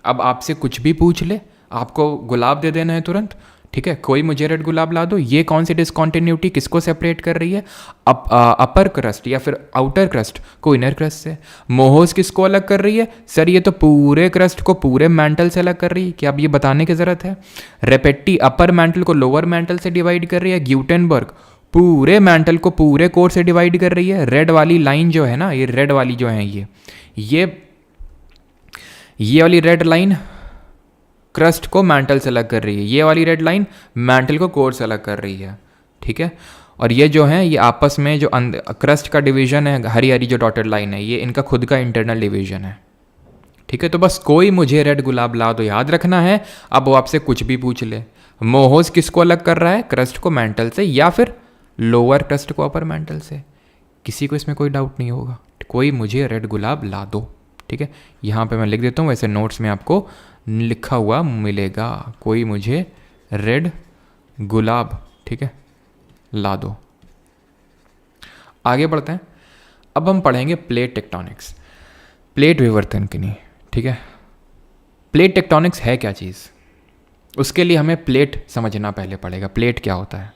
Speaker 1: अब आपसे कुछ भी पूछ ले, आपको गुलाब दे देना है तुरंत, ठीक है। कोई मुझे रेड गुलाब ला दो, ये कौन सी डिसकॉन्टिन्यूटी किसको सेपरेट कर रही है? अपर क्रस्ट या फिर आउटर क्रस्ट को इनर क्रस्ट से। मोहोस किसको अलग कर रही है? सर ये तो पूरे क्रस्ट को पूरे मैंटल से अलग कर रही है, क्या अब ये बताने की जरूरत है? रेपेट्टी अपर मैंटल को लोअर मैंटल से डिवाइड कर रही है। ग्यूटेनबर्ग पूरे मैंटल को पूरे कोर से डिवाइड कर रही है। रेड वाली लाइन जो है ना, ये रेड वाली जो है, ये वाली रेड लाइन क्रस्ट को मैंटल से अलग कर रही है, ये वाली रेड लाइन मैंटल को कोर से अलग कर रही है, ठीक है। और ये जो है, ये आपस में जो क्रस्ट का डिवीजन है, हरी हरी जो डॉटेड लाइन है, ये इनका खुद का इंटरनल डिवीजन है, ठीक है। तो बस कोई मुझे रेड गुलाब ला दो याद रखना है। अब वो आपसे कुछ भी पूछ ले, मोहोस किसको अलग कर रहा है? क्रस्ट को मैंटल से, या फिर लोअर क्रस्ट को अपर मैंटल से। किसी को इसमें कोई डाउट नहीं होगा, कोई मुझे रेड गुलाब ला दो, ठीक है। यहाँ पे मैं लिख देता हूँ, वैसे नोट्स में आपको लिखा हुआ मिलेगा, कोई मुझे रेड गुलाब, ठीक है, ला दो। आगे बढ़ते हैं। अब हम पढ़ेंगे प्लेट टेक्टोनिक्स, प्लेट विवर्तन की नहीं, ठीक है। प्लेट टेक्टोनिक्स है क्या चीज़? उसके लिए हमें प्लेट समझना पहले पड़ेगा, प्लेट क्या होता है।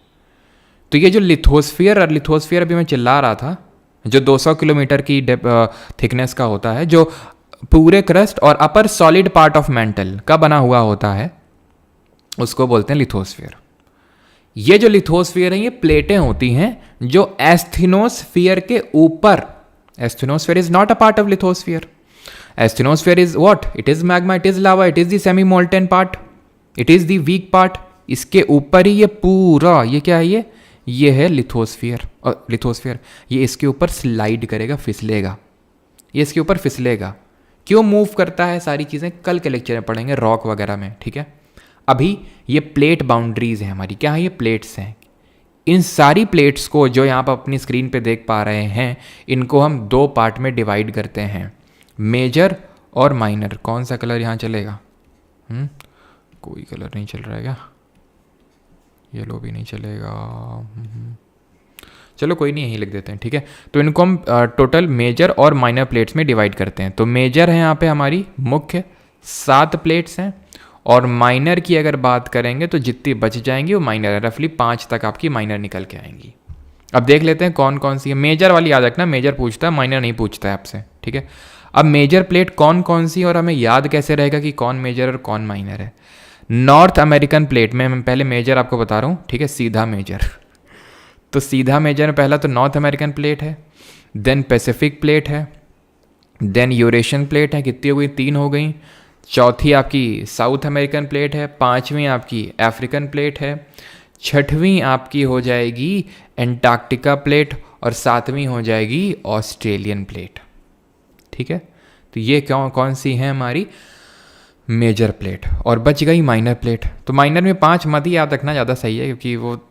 Speaker 1: तो ये जो लिथोस्फीयर और लिथोस्फीयर अभी मैं चिल्ला रहा था, जो 200 किलोमीटर की थिकनेस का होता है, जो पूरे क्रस्ट और अपर सॉलिड पार्ट ऑफ मेंटल का बना हुआ होता है, उसको बोलते हैं लिथोस्फीयर। ये जो लिथोस्फीयर है, ये प्लेटें होती हैं जो एस्थेनोस्फीयर के ऊपर, asthenosphere is not a part of lithosphere, asthenosphere is what? It is magma, it is lava, it is the semi molten part, it is the weak part. इसके ऊपर ही ये पूरा, ये क्या है? ये है लिथोस्फीयर। और लिथोस्फीयर ये इसके ऊपर स्लाइड करेगा, फिसलेगा, ये इसके ऊपर फिसलेगा। क्यों मूव करता है? सारी चीज़ें कल के लेक्चर में पढ़ेंगे, रॉक वगैरह में, ठीक है। अभी ये प्लेट बाउंड्रीज हैं हमारी, क्या है? ये प्लेट्स हैं। इन सारी प्लेट्स को जो यहाँ पर अपनी स्क्रीन पे देख पा रहे हैं, इनको हम दो पार्ट में डिवाइड करते हैं, मेजर और माइनर। कौन सा कलर यहाँ चलेगा? कोई कलर नहीं चल रहा है क्या? येलो भी नहीं चलेगा, चलो कोई नहीं, यहीं लिख देते हैं, ठीक है। तो इनको हम टोटल मेजर और माइनर प्लेट्स में डिवाइड करते हैं। तो मेजर है यहाँ पे हमारी मुख्य 7 प्लेट्स हैं, और माइनर की अगर बात करेंगे तो जितनी बच जाएंगी वो माइनर है, रफली 5 तक आपकी माइनर निकल के आएंगी। अब देख लेते हैं कौन कौन सी है। मेजर वाली याद रखना, मेजर पूछता है, माइनर नहीं पूछता है आपसे, ठीक है। अब मेजर प्लेट कौन कौन सी, और हमें याद कैसे रहेगा कि कौन मेजर और कौन माइनर है? नॉर्थ अमेरिकन प्लेट में, मैं पहले मेजर आपको बता रहा हूँ, ठीक है, सीधा मेजर। तो सीधा मेजर में पहला तो नॉर्थ अमेरिकन प्लेट है, देन पैसिफिक प्लेट है, देन यूरेशियन प्लेट है, कितनी हो गई? 3 हो गई। चौथी आपकी साउथ अमेरिकन प्लेट है, 5वीं आपकी अफ्रीकन प्लेट है, 6वीं आपकी हो जाएगी एंटार्क्टिका प्लेट, और 7वीं हो जाएगी ऑस्ट्रेलियन प्लेट, ठीक है। तो ये कौन सी है हमारी मेजर प्लेट, और बच गई माइनर प्लेट। तो माइनर में 5 मत ही याद रखना, ज़्यादा सही है, क्योंकि वो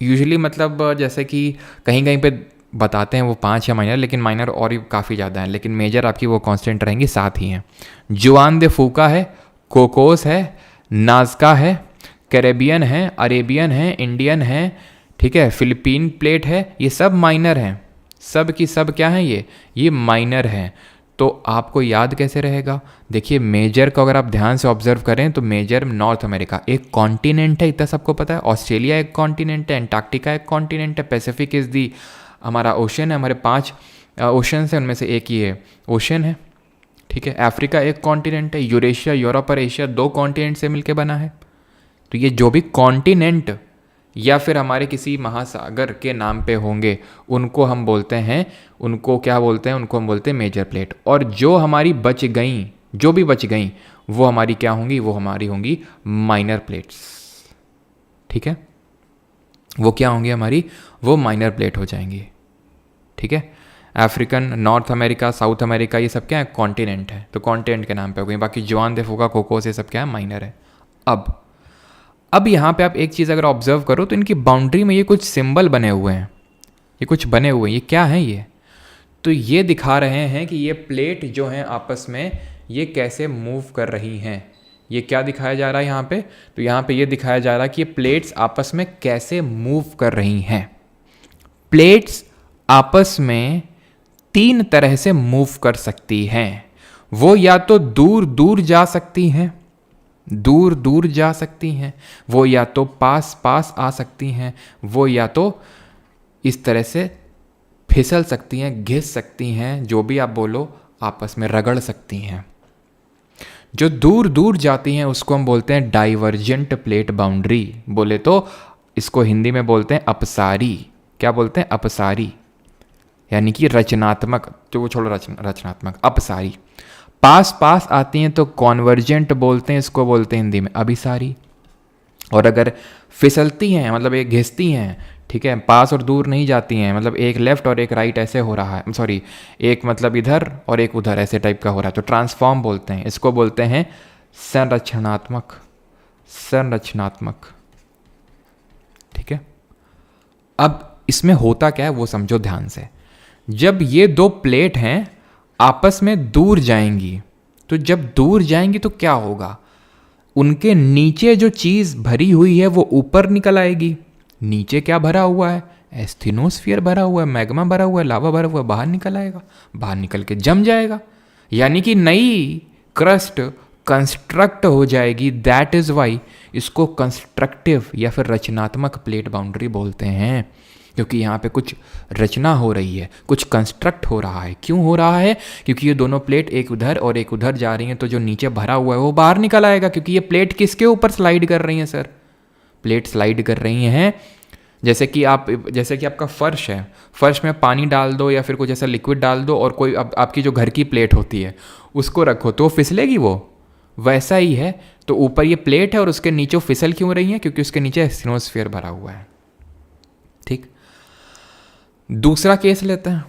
Speaker 1: यूजुअली मतलब जैसे कि कहीं कहीं पे बताते हैं वो 5 है माइनर, लेकिन माइनर और भी काफ़ी ज़्यादा है, लेकिन मेजर आपकी वो कांस्टेंट रहेंगी, 7 ही हैं। जुआन दे फूका है, कोकोस है, नाजका है, कैरेबियन है, अरेबियन है, इंडियन है, ठीक है, फिलिपीन प्लेट है, ये सब माइनर हैं, सब की सब क्या हैं? ये माइनर हैं। तो आपको याद कैसे रहेगा? देखिए मेजर को अगर आप ध्यान से ऑब्जर्व करें तो मेजर नॉर्थ अमेरिका एक कॉन्टिनेंट है, इतना सबको पता है। ऑस्ट्रेलिया एक कॉन्टिनेंट है, एंटार्क्टिका एक कॉन्टिनेंट है, पैसिफिक इज़ दी हमारा ओशन है, हमारे 5 ओशन है, उनमें से एक ये ओशन है, ठीक है। अफ्रीका एक कॉन्टिनेंट है, यूरेशिया, यूरोप और एशिया 2 कॉन्टिनेंट से मिलकर बना है। तो ये जो भी कॉन्टिनेंट या फिर हमारे किसी महासागर के नाम पे होंगे, उनको हम बोलते हैं, उनको क्या बोलते हैं? उनको हम बोलते हैं मेजर प्लेट। और जो हमारी बच गई, जो भी बच गई, वो हमारी क्या होंगी? वो हमारी होंगी माइनर प्लेट्स, ठीक है। वो क्या होंगी हमारी, वो माइनर प्लेट हो जाएंगी। ठीक है, African, north America, south America, ये सब क्या है, कॉन्टिनेंट है, तो कॉन्टिनेंट के नाम पे हो गई। बाकी जुआन दे फुका, कोकोस, ये सब क्या है, माइनर है। अब यहाँ पे आप एक चीज़ अगर ऑब्जर्व करो तो इनकी बाउंड्री में ये कुछ सिंबल बने हुए हैं, ये कुछ बने हुए हैं, ये क्या है ये, तो ये दिखा रहे हैं कि ये प्लेट जो हैं आपस में ये कैसे मूव कर रही हैं। ये क्या दिखाया जा रहा है यहाँ पे, तो यहाँ पे ये दिखाया जा रहा है कि ये प्लेट्स आपस में कैसे मूव कर रही हैं। प्लेट्स आपस में 3 तरह से मूव कर सकती हैं। वो या तो दूर दूर जा सकती हैं, दूर दूर जा सकती हैं, वो या तो पास पास आ सकती हैं, वो या तो इस तरह से फिसल सकती हैं, घिस सकती हैं, जो भी आप बोलो, आपस में रगड़ सकती हैं। जो दूर दूर जाती हैं उसको हम बोलते हैं डाइवर्जेंट प्लेट बाउंड्री, बोले तो इसको हिंदी में बोलते हैं अपसारी। क्या बोलते हैं, अपसारी, यानी कि रचनात्मक, जो वो छोड़ो रचनात्मक, अपसारी। पास पास आती हैं तो कॉन्वर्जेंट बोलते हैं, इसको बोलते हैं हिंदी में अभिसारी। और अगर फिसलती हैं मतलब एक घिसती हैं, ठीक है, पास और दूर नहीं जाती हैं, मतलब एक लेफ्ट और एक राइट ऐसे हो रहा है, सॉरी एक मतलब इधर और एक उधर ऐसे टाइप का हो रहा है, तो ट्रांसफॉर्म बोलते हैं, इसको बोलते हैं संरचनात्मक, संरचनात्मक। ठीक है, अब इसमें होता क्या है वो समझो ध्यान से। जब ये 2 प्लेट हैं आपस में दूर जाएंगी, तो जब दूर जाएंगी तो क्या होगा, उनके नीचे जो चीज़ भरी हुई है वो ऊपर निकल आएगी। नीचे क्या भरा हुआ है, एस्थेनोस्फीयर भरा हुआ है, मैग्मा भरा हुआ है, लावा भरा हुआ है, बाहर निकल आएगा, बाहर निकल के जम जाएगा, यानी कि नई क्रस्ट कंस्ट्रक्ट हो जाएगी। दैट इज़ वाई इसको कंस्ट्रक्टिव या फिर रचनात्मक प्लेट बाउंड्री बोलते हैं, क्योंकि यहाँ पे कुछ रचना हो रही है, कुछ कंस्ट्रक्ट हो रहा है। क्यों हो रहा है, क्योंकि ये दोनों प्लेट एक उधर और एक उधर जा रही हैं, तो जो नीचे भरा हुआ है वो बाहर निकल आएगा, क्योंकि ये प्लेट किसके ऊपर स्लाइड कर रही हैं सर, प्लेट स्लाइड कर रही हैं। जैसे कि आपका फर्श है, फर्श में पानी डाल दो या फिर कुछ ऐसा लिक्विड डाल दो और कोई आपकी जो घर की प्लेट होती है उसको रखो तो फिसलेगी, वो वैसा ही है। तो ऊपर ये प्लेट है और उसके नीचे फिसल क्यों रही है, क्योंकि उसके नीचे एस्थिनोस्फीयर भरा हुआ है। ठीक, दूसरा केस लेते हैं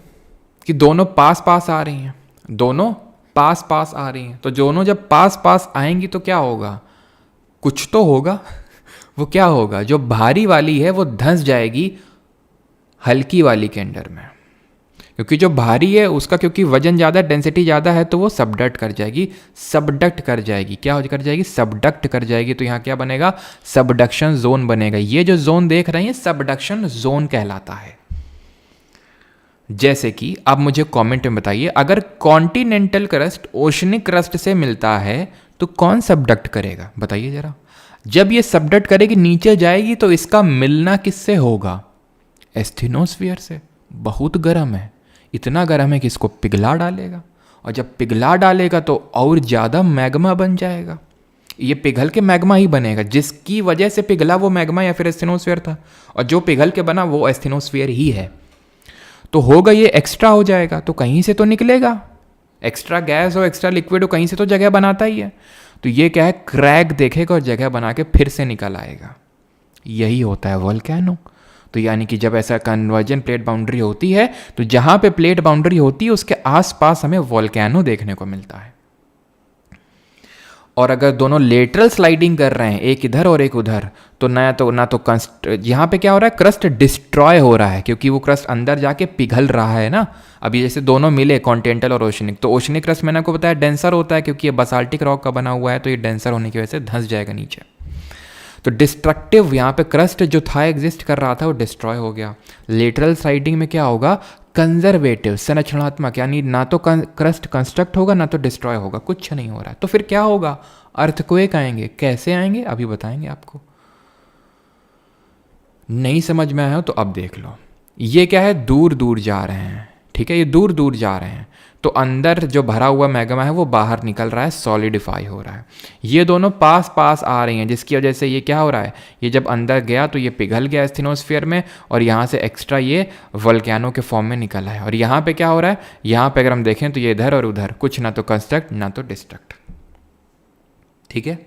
Speaker 1: कि दोनों पास पास आ रही हैं, दोनों पास पास आ रही हैं, तो दोनों जब पास पास आएंगी तो क्या होगा, कुछ तो होगा। वो क्या होगा, जो भारी वाली है वो धंस जाएगी हल्की वाली के अंडर में, क्योंकि जो भारी है उसका क्योंकि वजन ज़्यादा, डेंसिटी ज़्यादा है, तो वो सबडक्ट कर जाएगी, सबडक्ट कर जाएगी। क्या कर जाएगी, सबडक्ट कर जाएगी। तो यहाँ क्या बनेगा, सबडक्शन जोन बनेगा। ये जो जोन देख रहे हैं सबडक्शन जोन कहलाता है। जैसे कि आप मुझे कमेंट में बताइए, अगर कॉन्टिनेंटल क्रस्ट ओशनिक क्रस्ट से मिलता है तो कौन सबडक्ट करेगा, बताइए जरा। जब ये सबडक्ट करेगी, नीचे जाएगी, तो इसका मिलना किससे होगा, एस्थेनोस्फीयर से। बहुत गर्म है, इतना गर्म है कि इसको पिघला डालेगा, और जब पिघला डालेगा तो और ज़्यादा मैग्मा बन जाएगा। ये पिघल के मैग्मा ही बनेगा, जिसकी वजह से पिघला वो मैग्मा या फिर एस्थेनोस्फीयर था, और जो पिघल के बना वो एस्थेनोस्फीयर ही है। तो होगा ये एक्स्ट्रा हो जाएगा, तो कहीं से तो निकलेगा, एक्स्ट्रा गैस हो, एक्स्ट्रा लिक्विड हो, कहीं से तो जगह बनाता ही है। तो ये क्या है, क्रैक देखेगा और जगह बना के फिर से निकल आएगा। यही होता है वोल्केनो। तो यानी कि जब ऐसा कन्वर्जन प्लेट बाउंड्री होती है, तो जहां पे प्लेट बाउंड्री होती है उसके आसपास हमें वोल्केनो देखने को मिलता है। और अगर दोनों लेटरल स्लाइडिंग कर रहे हैं, एक इधर और एक उधर, तो ना तो यहाँ पे क्या हो रहा है, क्रस्ट डिस्ट्रॉय हो रहा है, क्योंकि वो क्रस्ट अंदर जाके पिघल रहा है ना। अभी जैसे दोनों मिले कॉन्टिनेंटल और ओशनिक, तो ओशनिक क्रस्ट मैंने आपको बताया डेंसर होता है, क्योंकि ये बसाल्टिक रॉक का बना हुआ है, तो ये डेंसर होने की वजह से धंस जाएगा नीचे। तो डिस्ट्रक्टिव यहाँ पे क्रस्ट जो था एग्जिस्ट कर रहा था वो डिस्ट्रॉय हो गया। लेटरल स्लाइडिंग में क्या होगा, कंजर्वेटिव, संरचनात्मक, यानी ना तो क्रस्ट कंस्ट्रक्ट होगा ना तो डिस्ट्रॉय होगा, कुछ नहीं हो रहा है। तो फिर क्या होगा, अर्थक्वेक आएंगे। कैसे आएंगे अभी बताएंगे आपको। नहीं समझ में आया हो तो अब देख लो। ये क्या है, दूर दूर जा रहे हैं, ठीक है, ये दूर दूर जा रहे हैं, तो अंदर जो भरा हुआ मैग्मा है वो बाहर निकल रहा है, सॉलिडिफाई हो रहा है। ये दोनों पास पास आ रही हैं, जिसकी वजह से ये क्या हो रहा है, ये जब अंदर गया तो ये पिघल गया एस्थेनोस्फीयर में, और यहाँ से एक्स्ट्रा ये वोल्केनो के फॉर्म में निकला है। और यहाँ पे क्या हो रहा है, यहाँ पे अगर हम देखें तो ये इधर और उधर, कुछ ना तो कंस्ट्रक्ट ना तो डिस्ट्रक्ट। ठीक है,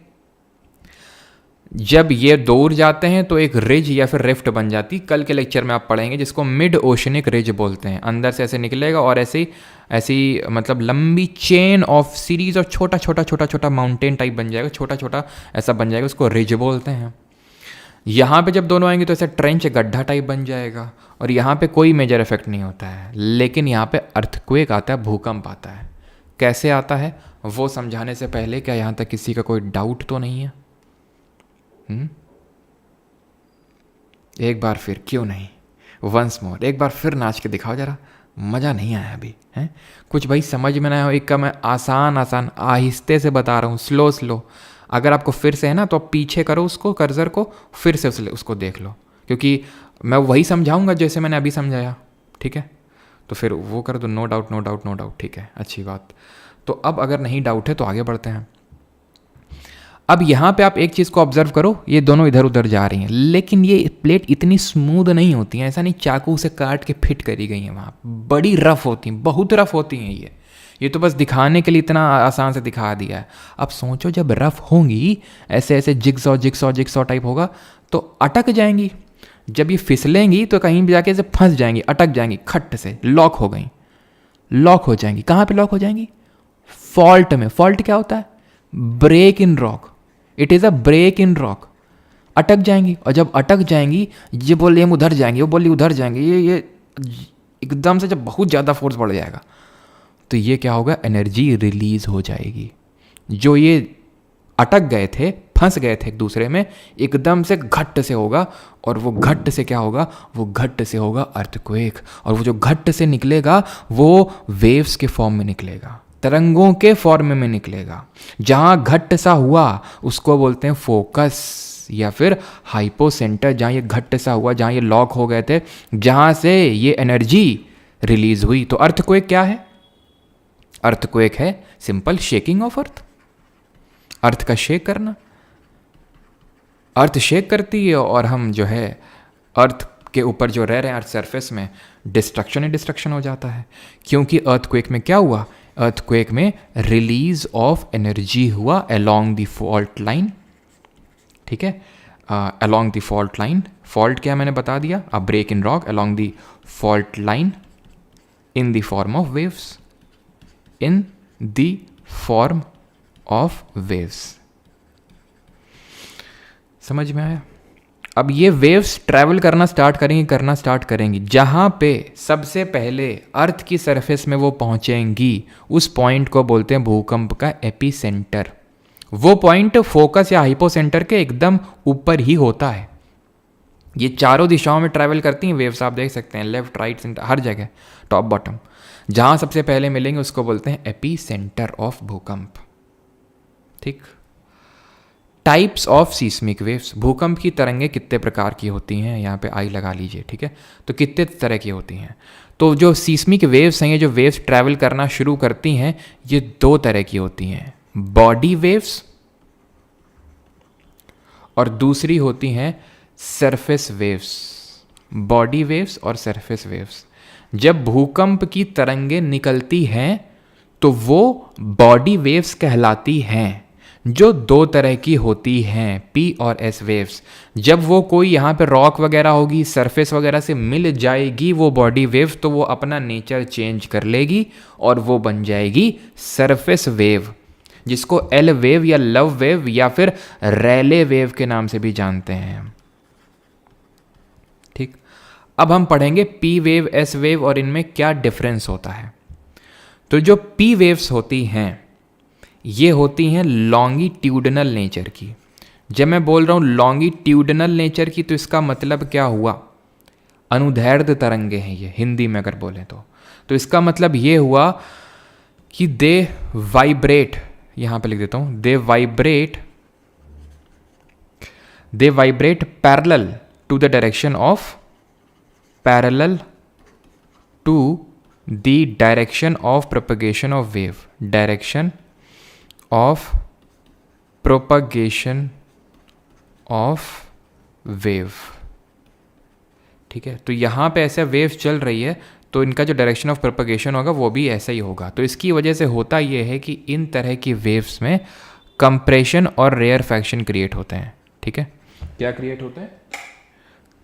Speaker 1: जब ये दूर जाते हैं तो एक रिज या फिर रिफ्ट बन जाती, कल के लेक्चर में आप पढ़ेंगे, जिसको मिड ओशनिक रिज बोलते हैं। अंदर से ऐसे निकलेगा और ऐसी ऐसी मतलब लंबी चेन ऑफ सीरीज और छोटा छोटा छोटा छोटा माउंटेन टाइप बन जाएगा, छोटा छोटा ऐसा बन जाएगा, उसको रिज बोलते हैं। यहाँ पे जब दोनों आएंगे तो ऐसा ट्रेंच गड्ढा टाइप बन जाएगा, और यहाँ पे कोई मेजर इफेक्ट नहीं होता है। लेकिन यहाँ पे अर्थक्वेक आता है, भूकंप आता है। कैसे आता है वो समझाने से पहले क्या यहाँ तक किसी का कोई डाउट तो नहीं है? एक बार फिर, क्यों नहीं, वंस मोर, एक बार फिर नाच के दिखाओ जरा, मज़ा नहीं आया अभी हैं? कुछ भाई समझ में ना हो, एक का मैं आसान आसान आहिस्ते से बता रहा हूँ, स्लो स्लो। अगर आपको फिर से है ना तो आप पीछे करो उसको, कर्सर को, फिर से उसको देख लो, क्योंकि मैं वही समझाऊंगा जैसे मैंने अभी समझाया, ठीक है? तो फिर वो कर दो, no doubt no doubt no doubt, ठीक है, अच्छी बात। तो अब अगर नहीं डाउट है तो आगे बढ़ते हैं। अब यहाँ पे आप एक चीज़ को ऑब्जर्व करो, ये दोनों इधर उधर जा रही हैं, लेकिन ये प्लेट इतनी स्मूथ नहीं होती हैं, ऐसा नहीं चाकू से काट के फिट करी गई हैं, वहाँ बड़ी रफ होती हैं, बहुत रफ होती हैं। ये तो बस दिखाने के लिए इतना आसान से दिखा दिया है। अब सोचो जब रफ होंगी, ऐसे ऐसे जिगसॉ जिगसॉ जिगसॉ टाइप होगा, तो अटक जाएंगी। जब ये फिसलेंगी तो कहीं भी जाके ऐसे फंस जाएंगी, अटक जाएंगी, खट से लॉक हो गई, लॉक हो जाएंगी। कहाँ पे लॉक हो जाएंगी? फॉल्ट में। फॉल्ट क्या होता है? Break in rock. It is a break in rock. अटक जाएंगी, और जब अटक जाएंगी, ये बोले हम उधर जाएंगे, वो बोली उधर जाएंगे, ये एकदम से जब बहुत ज़्यादा फोर्स बढ़ जाएगा तो ये क्या होगा? एनर्जी रिलीज हो जाएगी। जो ये अटक गए थे, फंस गए थे एक दूसरे में, एकदम से घट्ट से होगा, और वो घट्ट से क्या होगा? वो घट्ट से होगा अर्थक्वेक। और वो जो घट्ट से निकलेगा वो वेव्स के फॉर्म में निकलेगा, तरंगों के फॉर्म में निकलेगा। जहाँ घट्ट सा हुआ उसको बोलते हैं फोकस या फिर हाइपोसेंटर। जहाँ ये घट्ट सा हुआ, जहाँ ये लॉक हो गए थे, जहाँ से ये एनर्जी रिलीज हुई। तो अर्थक्वेक क्या है? अर्थक्वेक है सिंपल शेकिंग ऑफ अर्थ। अर्थ का शेक करना। अर्थ शेक करती है, और हम जो है अर्थ के ऊपर जो रह रहे हैं, अर्थ सरफेस में, डिस्ट्रक्शन ही डिस्ट्रक्शन हो जाता है। क्योंकि अर्थक्वेक में क्या हुआ? अर्थक्वेक में रिलीज ऑफ एनर्जी हुआ अलोंग द फॉल्ट लाइन, ठीक है? Along the fault line. Fault क्या मैंने बता दिया? A break in rock along the fault line in the form of waves, in the form of waves. समझ में आया? अब ये वेव्स ट्रैवल करना स्टार्ट करेंगी जहाँ पे सबसे पहले अर्थ की सरफेस में वो पहुँचेंगी, उस पॉइंट को बोलते हैं भूकंप का एपिसेंटर। वो पॉइंट फोकस या हाइपोसेंटर के एकदम ऊपर ही होता है। ये चारों दिशाओं में ट्रैवल करती हैं वेव्स, आप देख सकते हैं, लेफ्ट राइट सेंटर, हर जगह, टॉप बॉटम। जहाँ सबसे पहले मिलेंगे उसको बोलते हैं एपिसेंटर ऑफ भूकंप, ठीक? Types of seismic waves. भूकंप की तरंगें कितने प्रकार की होती हैं? यहाँ पे आई लगा लीजिए, ठीक है? तो कितने तरह की होती हैं? तो जो सीस्मिक वेव्स हैं, ये जो वेव्स ट्रैवल करना शुरू करती हैं, ये दो तरह की होती हैं, बॉडी वेव्स, और दूसरी होती हैं सरफेस वेव्स। बॉडी वेव्स और सरफेस वेव्स। जब भूकंप की तरंगें निकलती हैं तो वो बॉडी वेव्स कहलाती हैं, जो दो तरह की होती हैं, पी और एस वेव्स। जब वो कोई यहाँ पे रॉक वगैरह होगी, सरफेस वगैरह से मिल जाएगी वो बॉडी वेव, तो वो अपना नेचर चेंज कर लेगी और वो बन जाएगी सरफेस वेव, जिसको एल वेव या लव वेव या फिर रैले वेव के नाम से भी जानते हैं, ठीक? अब हम पढ़ेंगे पी वेव, एस वेव, और इनमें क्या डिफरेंस होता है। तो जो पी वेव्स होती हैं, ये होती हैं लॉन्गिट्यूडनल नेचर की। जब मैं बोल रहा हूँ लॉन्गिट्यूडनल नेचर की, तो इसका मतलब क्या हुआ? अनुदैर्ध्य तरंगे हैं ये, हिंदी में अगर बोलें तो इसका मतलब ये हुआ कि दे वाइब्रेट, यहाँ पे लिख देता हूँ, they vibrate parallel to the direction of, parallel to the direction of propagation of wave, direction of propagation of wave, ठीक है? तो यहाँ पे ऐसे वेव चल रही है, तो इनका जो डायरेक्शन ऑफ प्रोपगेशन होगा वो भी ऐसा ही होगा। तो इसकी वजह से होता ये है कि इन तरह की वेव्स में कंप्रेशन और रेयरफैक्शन क्रिएट होते हैं। ठीक है, क्या क्रिएट होते हैं?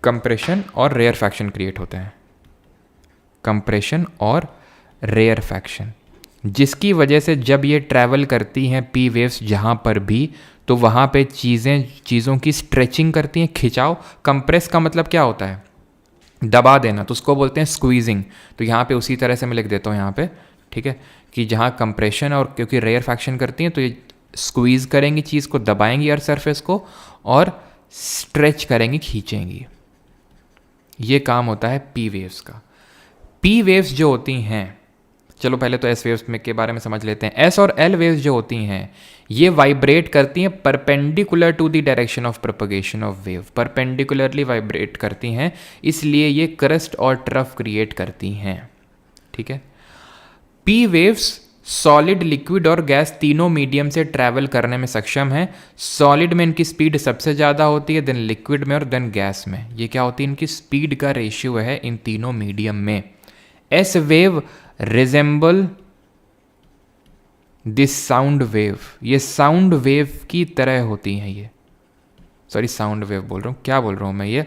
Speaker 1: कंप्रेशन और रेयरफैक्शन क्रिएट होते हैं, कंप्रेशन और रेयरफैक्शन, जिसकी वजह से जब ये ट्रैवल करती हैं पी वेव्स जहाँ पर भी, तो वहाँ पे चीज़ों की स्ट्रेचिंग करती हैं, खिंचाव। कंप्रेस का मतलब क्या होता है? दबा देना, तो उसको बोलते हैं स्क्वीजिंग। तो यहाँ पे उसी तरह से मैं लिख देता हूँ यहाँ पे, ठीक है, कि जहाँ कंप्रेशन और क्योंकि रेयरफैक्शन करती हैं तो ये स्क्वीज़ करेंगी चीज़ को, दबाएंगी अर्थ सरफेस को और स्ट्रेच करेंगी, खींचेंगी। ये काम होता है पी वेव्स का। पी वेव्स जो होती हैं, चलो पहले तो एस वेव्स में के बारे में समझ लेते हैं। एस और एल वेव्स जो होती हैं ये वाइब्रेट करती हैं perpendicular to the direction of propagation of wave, perpendicularly vibrate करती हैं, इसलिए ये क्रस्ट और ट्रफ क्रिएट करती हैं, ठीक है। पी वेव्स सॉलिड, लिक्विड और गैस तीनों मीडियम से ट्रैवल करने में सक्षम है। सॉलिड में इनकी स्पीड सबसे ज़्यादा होती है, देन लिक्विड में और देन गैस में। ये क्या होती है? इनकी स्पीड का रेशियो है इन तीनों मीडियम में। S wave resemble this sound wave, ये साउंड वेव की तरह होती हैं ये, सॉरी साउंड वेव बोल रहा हूँ, क्या बोल रहा हूँ मैं ये।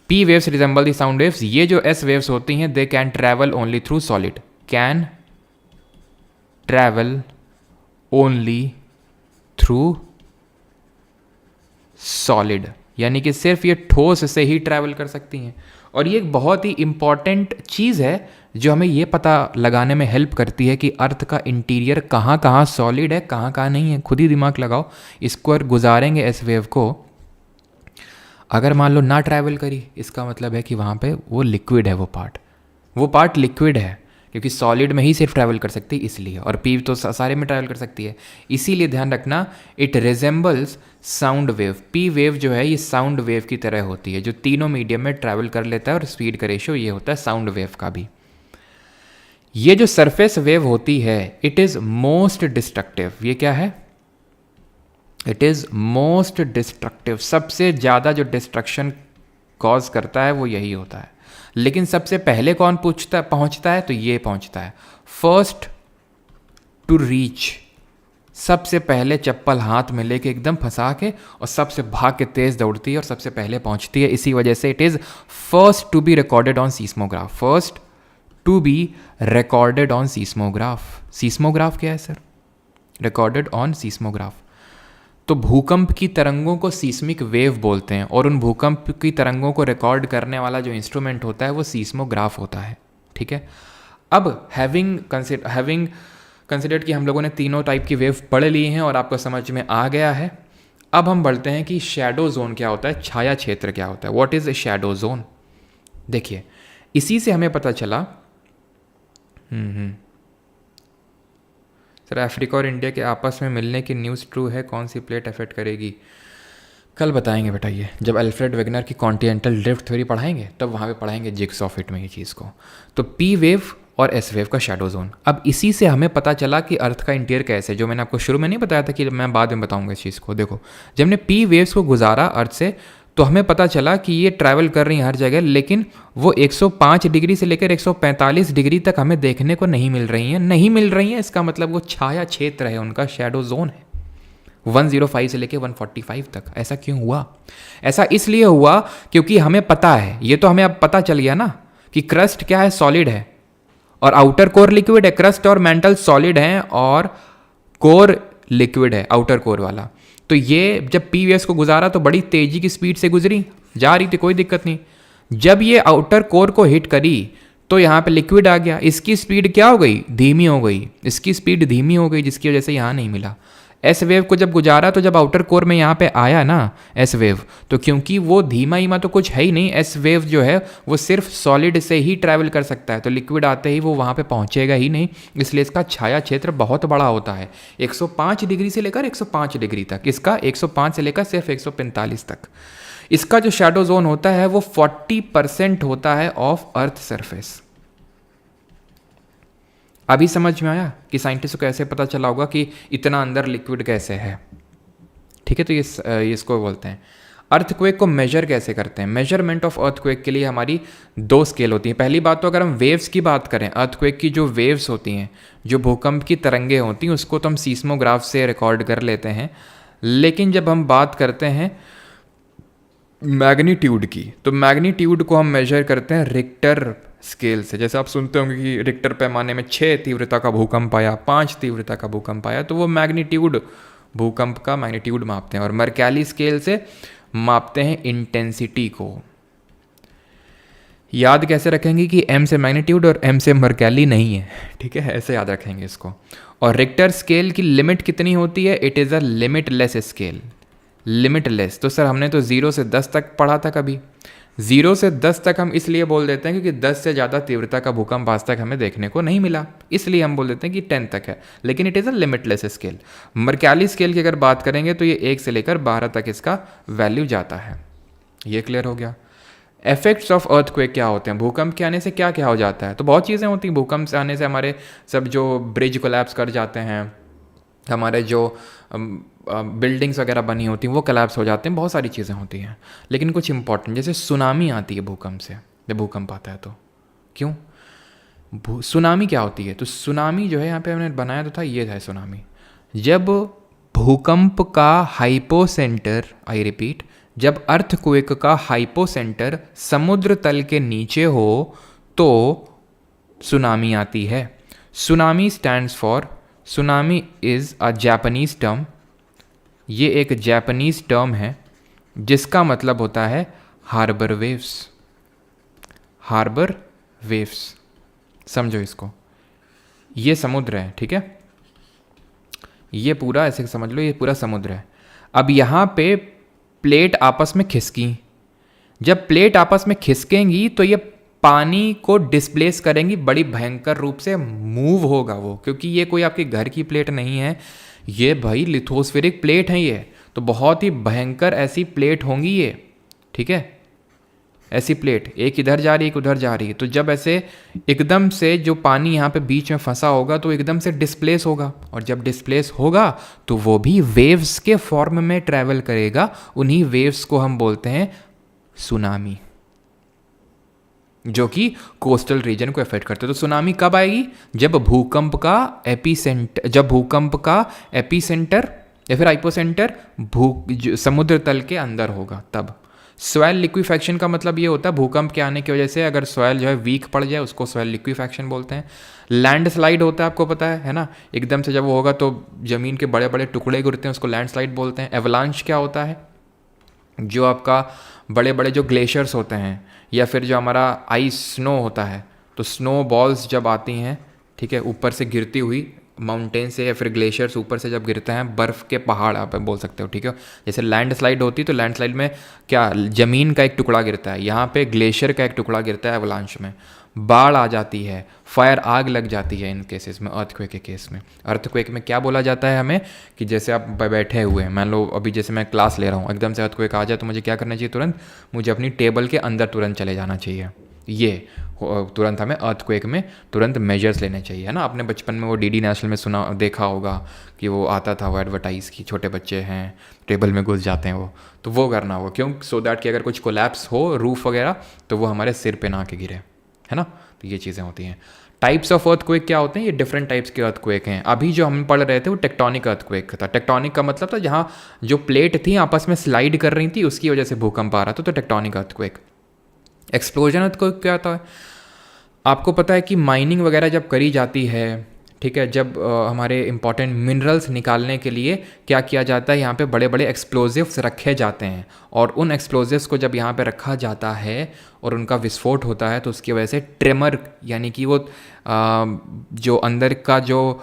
Speaker 1: पी वेव्स रिजेंबल दी साउंड वेव्स। ये जो एस वेव्स होती हैं they can travel only through solid, can travel only through solid, यानी कि सिर्फ ये ठोस से ही ट्रैवल कर सकती हैं। और ये एक बहुत ही इंपॉर्टेंट चीज़ है जो हमें ये पता लगाने में हेल्प करती है कि अर्थ का इंटीरियर कहाँ कहाँ सॉलिड है, कहाँ कहाँ नहीं है। खुद ही दिमाग लगाओ, इसको और गुजारेंगे एस वेव को, अगर मान लो ना ट्रैवल करी, इसका मतलब है कि वहाँ पे वो लिक्विड है, वो पार्ट लिक्विड है, क्योंकि सॉलिड में ही सिर्फ ट्रैवल कर सकती है इसलिए, और पी तो सारे में ट्रैवल कर सकती है। इसीलिए ध्यान रखना, it resembles sound wave. P wave जो है ये साउंड वेव की तरह होती है, जो तीनों मीडियम में ट्रैवल कर लेता है, और स्पीड का रेशियो ये होता है साउंड वेव का भी। ये जो सरफेस वेव होती है इट इज़ मोस्ट डिस्ट्रक्टिव। ये क्या है? It is most destructive. सबसे ज़्यादा जो डिस्ट्रक्शन कॉज करता है वो यही होता है। लेकिन सबसे पहले कौन पहुंचता है? तो ये पहुंचता है, फर्स्ट टू रीच। सबसे पहले चप्पल हाथ में लेके एकदम फंसा के, और सबसे भाग के तेज दौड़ती है और सबसे पहले पहुंचती है। इसी वजह से it is first to be recorded on seismograph, first to be recorded on seismograph. Seismograph क्या है सर? Recorded on seismograph. तो भूकंप की तरंगों को सीस्मिक वेव बोलते हैं, और उन भूकंप की तरंगों को रिकॉर्ड करने वाला जो इंस्ट्रूमेंट होता है वो सीस्मोग्राफ होता है, ठीक है। अब हैविंग कंसिडर्ड कि हम लोगों ने तीनों टाइप की वेव पढ़ ली हैं और आपको समझ में आ गया है, अब हम बढ़ते हैं कि शैडो जोन क्या होता है, छाया क्षेत्र क्या होता है। What is a shadow zone? देखिए, इसी से हमें पता चला सर अफ्रीका और इंडिया के आपस में मिलने की न्यूज़ ट्रू है, कौन सी प्लेट अफेक्ट करेगी? कल बताएंगे बेटा, ये जब अल्फ्रेड वेगनर की कॉन्टिनेंटल ड्रिफ्ट थ्योरी पढ़ाएंगे तब वहाँ पे पढ़ाएंगे जिग्सॉ फिट में ये चीज़ को। तो पी वेव और एस वेव का शैडो जोन। अब इसी से हमें पता चला कि अर्थ का इंटीरियर कैसे, जो मैंने आपको शुरू में नहीं बताया था कि मैं बाद में बताऊंगा इस चीज़ को। देखो, जब हमने पी वेव्स को गुजारा अर्थ से, तो हमें पता चला कि ये ट्रैवल कर रही हैं हर जगह, लेकिन वो 105 डिग्री से लेकर 145 डिग्री तक हमें देखने को नहीं मिल रही हैं। इसका मतलब वो छाया क्षेत्र है, उनका शैडो जोन है 105 से लेकर 145 तक। ऐसा क्यों हुआ? ऐसा इसलिए हुआ क्योंकि हमें पता है, ये तो हमें अब पता चल गया ना कि क्रस्ट क्या है, सॉलिड है, और आउटर कोर लिक्विड है। क्रस्ट और मेंटल सॉलिड हैं और कोर लिक्विड है, आउटर कोर वाला। तो ये जब पी वेव्स को गुजारा तो बड़ी तेजी की स्पीड से गुजरी, जा रही थी, कोई दिक्कत नहीं। जब ये आउटर कोर को हिट करी तो यहाँ पे लिक्विड आ गया, इसकी स्पीड क्या हो गई? धीमी हो गई, इसकी स्पीड धीमी हो गई, जिसकी वजह से यहाँ नहीं मिला। एस वेव को जब गुजारा तो जब आउटर कोर में यहाँ पे आया ना एस वेव, तो क्योंकि वो धीमा तो कुछ है ही नहीं, एस वेव जो है वो सिर्फ सॉलिड से ही ट्रैवल कर सकता है, तो लिक्विड आते ही वो वहाँ पे पहुँचेगा ही नहीं, इसलिए इसका छाया क्षेत्र बहुत बड़ा होता है, 105 डिग्री से लेकर 105 डिग्री तक, इसका 105 से लेकर सिर्फ 145 तक। इसका जो शैडो जोन होता है वो 40% होता है ऑफ अर्थ सरफेस। अभी समझ में आया कि साइंटिस्ट को कैसे पता चला होगा कि इतना अंदर लिक्विड कैसे है, ठीक है। तो ये इसको बोलते हैं अर्थक्वेक को मेजर कैसे करते हैं। मेजरमेंट ऑफ अर्थक्वेक के लिए हमारी 2 स्केल होती हैं। पहली बात तो अगर हम वेव्स की बात करें, अर्थक्वेक की जो वेव्स होती हैं, जो भूकंप की तरंगें होती हैं, उसको तो हम सीस्मोग्राफ से रिकॉर्ड कर लेते हैं। लेकिन जब हम बात करते हैं मैग्नीट्यूड की, तो मैग्नीट्यूड को हम मेजर करते हैं रिक्टर स्केल से। जैसे आप सुनते होंगे कि रिक्टर पैमाने में 6 तीव्रता का भूकंप आया, 5 तीव्रता का भूकंप आया, तो वो मैग्नीट्यूड, भूकंप का मैग्नीट्यूड मापते हैं। और मर्कैली स्केल से मापते हैं इंटेंसिटी को। याद कैसे रखेंगे कि m से मैग्नीट्यूड और m से मर्कैली नहीं है, ठीक है, ऐसे याद रखेंगे इसको। और रिक्टर स्केल की लिमिट कितनी होती है? It is a limitless scale. Limitless, तो सर हमने तो 0 से 10 तक पढ़ा था कभी। 0 से 10 तक हम इसलिए बोल देते हैं क्योंकि 10 से ज़्यादा तीव्रता का भूकंप आज तक हमें देखने को नहीं मिला, इसलिए हम बोल देते हैं कि 10 तक है, लेकिन it is a limitless scale. Mercalli scale की अगर बात करेंगे तो ये 1 से लेकर 12 तक इसका वैल्यू जाता है। ये क्लियर हो गया। इफेक्ट्स ऑफ अर्थक्वेक क्या होते हैं? भूकंप के आने से क्या क्या हो जाता है? तो बहुत चीज़ें होती हैं। भूकंप से आने से हमारे सब जो ब्रिज कोलैप्स कर जाते हैं, हमारे जो बिल्डिंग्स वगैरह बनी होती हैं वो कोलैप्स हो जाते हैं, बहुत सारी चीज़ें होती हैं। लेकिन कुछ इंपॉर्टेंट, जैसे सुनामी आती है भूकंप से, जब भूकंप आता है तो क्यों सुनामी क्या होती है? तो सुनामी जो है यहाँ पे हमने बनाया तो था, ये था सुनामी। जब भूकंप का हाइपोसेंटर, आई रिपीट, जब अर्थक्वेक का हाइपोसेंटर समुद्र तल के नीचे हो तो सुनामी आती है। Tsunami stands for, tsunami is a Japanese term, ये एक जापानीज टर्म है जिसका मतलब होता है हार्बर वेव्स। हार्बर वेव्स, समझो इसको। ये समुद्र है, ठीक है, ये पूरा ऐसे समझ लो, ये पूरा समुद्र है। अब यहाँ पे प्लेट आपस में खिसकी, जब प्लेट आपस में खिसकेंगी तो ये पानी को डिस्प्लेस करेंगी, बड़ी भयंकर रूप से मूव होगा वो, क्योंकि ये कोई आपके घर की प्लेट नहीं है, ये भाई लिथोस्फेरिक प्लेट है ये, तो बहुत ही भयंकर ऐसी प्लेट होंगी ये, ठीक है, ऐसी प्लेट, एक इधर जा रही है एक उधर जा रही है। तो जब ऐसे एकदम से जो पानी यहाँ पे बीच में फंसा होगा तो एकदम से डिस्प्लेस होगा, और जब डिस्प्लेस होगा तो वो भी वेव्स के फॉर्म में ट्रैवल करेगा। उन्हीं वेव्स को हम बोलते हैं सुनामी, जो कि कोस्टल रीजन को अफेक्ट करते हैं। तो सुनामी कब आएगी? जब भूकंप का एपिसेंटर, जब भूकंप का एपिसेंटर या फिर हाइपोसेंटर समुद्र तल के अंदर होगा तब। सॉइल लिक्विफैक्शन का मतलब ये होता है भूकंप के आने की वजह से अगर सॉइल जो है वीक पड़ जाए उसको सॉइल लिक्विफैक्शन बोलते हैं। लैंडस्लाइड होता है, आपको पता है ना, एकदम से जब वो होगा तो ज़मीन के बड़े बड़े टुकड़े गिरते हैं, उसको लैंडस्लाइड बोलते हैं। एवलांच क्या होता है? जो आपका बड़े बड़े जो ग्लेशियर्स होते हैं या फिर जो हमारा आइस स्नो होता है, तो स्नो बॉल्स जब आती हैं, ठीक है, ऊपर से गिरती हुई माउंटेन से या फिर ग्लेशियर्स ऊपर से जब गिरते हैं, बर्फ़ के पहाड़ आप बोल सकते हो, ठीक है। जैसे लैंडस्लाइड होती है तो लैंडस्लाइड में क्या, ज़मीन का एक टुकड़ा गिरता है, यहाँ पे ग्लेशियर का एक टुकड़ा गिरता है एवलांच में, बाढ़ आ जाती है, फायर, आग लग जाती है इन केसेस में, अर्थक्वेक के केस में। अर्थक्वेक में क्या बोला जाता है हमें कि जैसे आप बैठे हुए हैं, मान लो अभी जैसे मैं क्लास ले रहा हूँ, एकदम से अर्थक्वेक आ जाए तो मुझे क्या करना चाहिए? तुरंत मुझे अपनी टेबल के अंदर तुरंत चले जाना चाहिए। ये तुरंत हमें अर्थक्वेक में तुरंत मेजर्स लेने चाहिए, है ना। आपने बचपन में वो डीडी नेशनल में सुना देखा होगा कि वो आता था वो एडवर्टाइज़ की, छोटे बच्चे हैं टेबल में घुस जाते हैं वो, तो वो करना होगा, क्यों? सो दैट कि अगर कुछ कोलैप्स हो रूफ वगैरह तो वो हमारे सिर पे ना आके गिरे, है ना। तो ये चीज़ें होती हैं। टाइप्स ऑफ अर्थक्वेक क्या होते हैं? ये डिफरेंट टाइप्स के अर्थक्वेक हैं। अभी जो हम पढ़ रहे थे वो टेक्टोनिक अर्थक्वेक था। टेक्टोनिक का मतलब था जहाँ जो प्लेट थी आपस में स्लाइड कर रही थी, उसकी वजह से भूकंप आ रहा था, तो टेक्टोनिक अर्थक्वेक। एक्सप्लोजन अर्थक्वेक क्या होता है? आपको पता है कि माइनिंग वगैरह जब करी जाती है, ठीक है, जब हमारे इंपॉर्टेंट मिनरल्स निकालने के लिए क्या किया जाता है, यहाँ पे बड़े बड़े एक्सप्लोजिव्स रखे जाते हैं, और उन एक्सप्लोजिव्स को जब यहाँ पे रखा जाता है और उनका विस्फोट होता है तो उसकी वजह से ट्रेमर, यानी कि वो जो अंदर का जो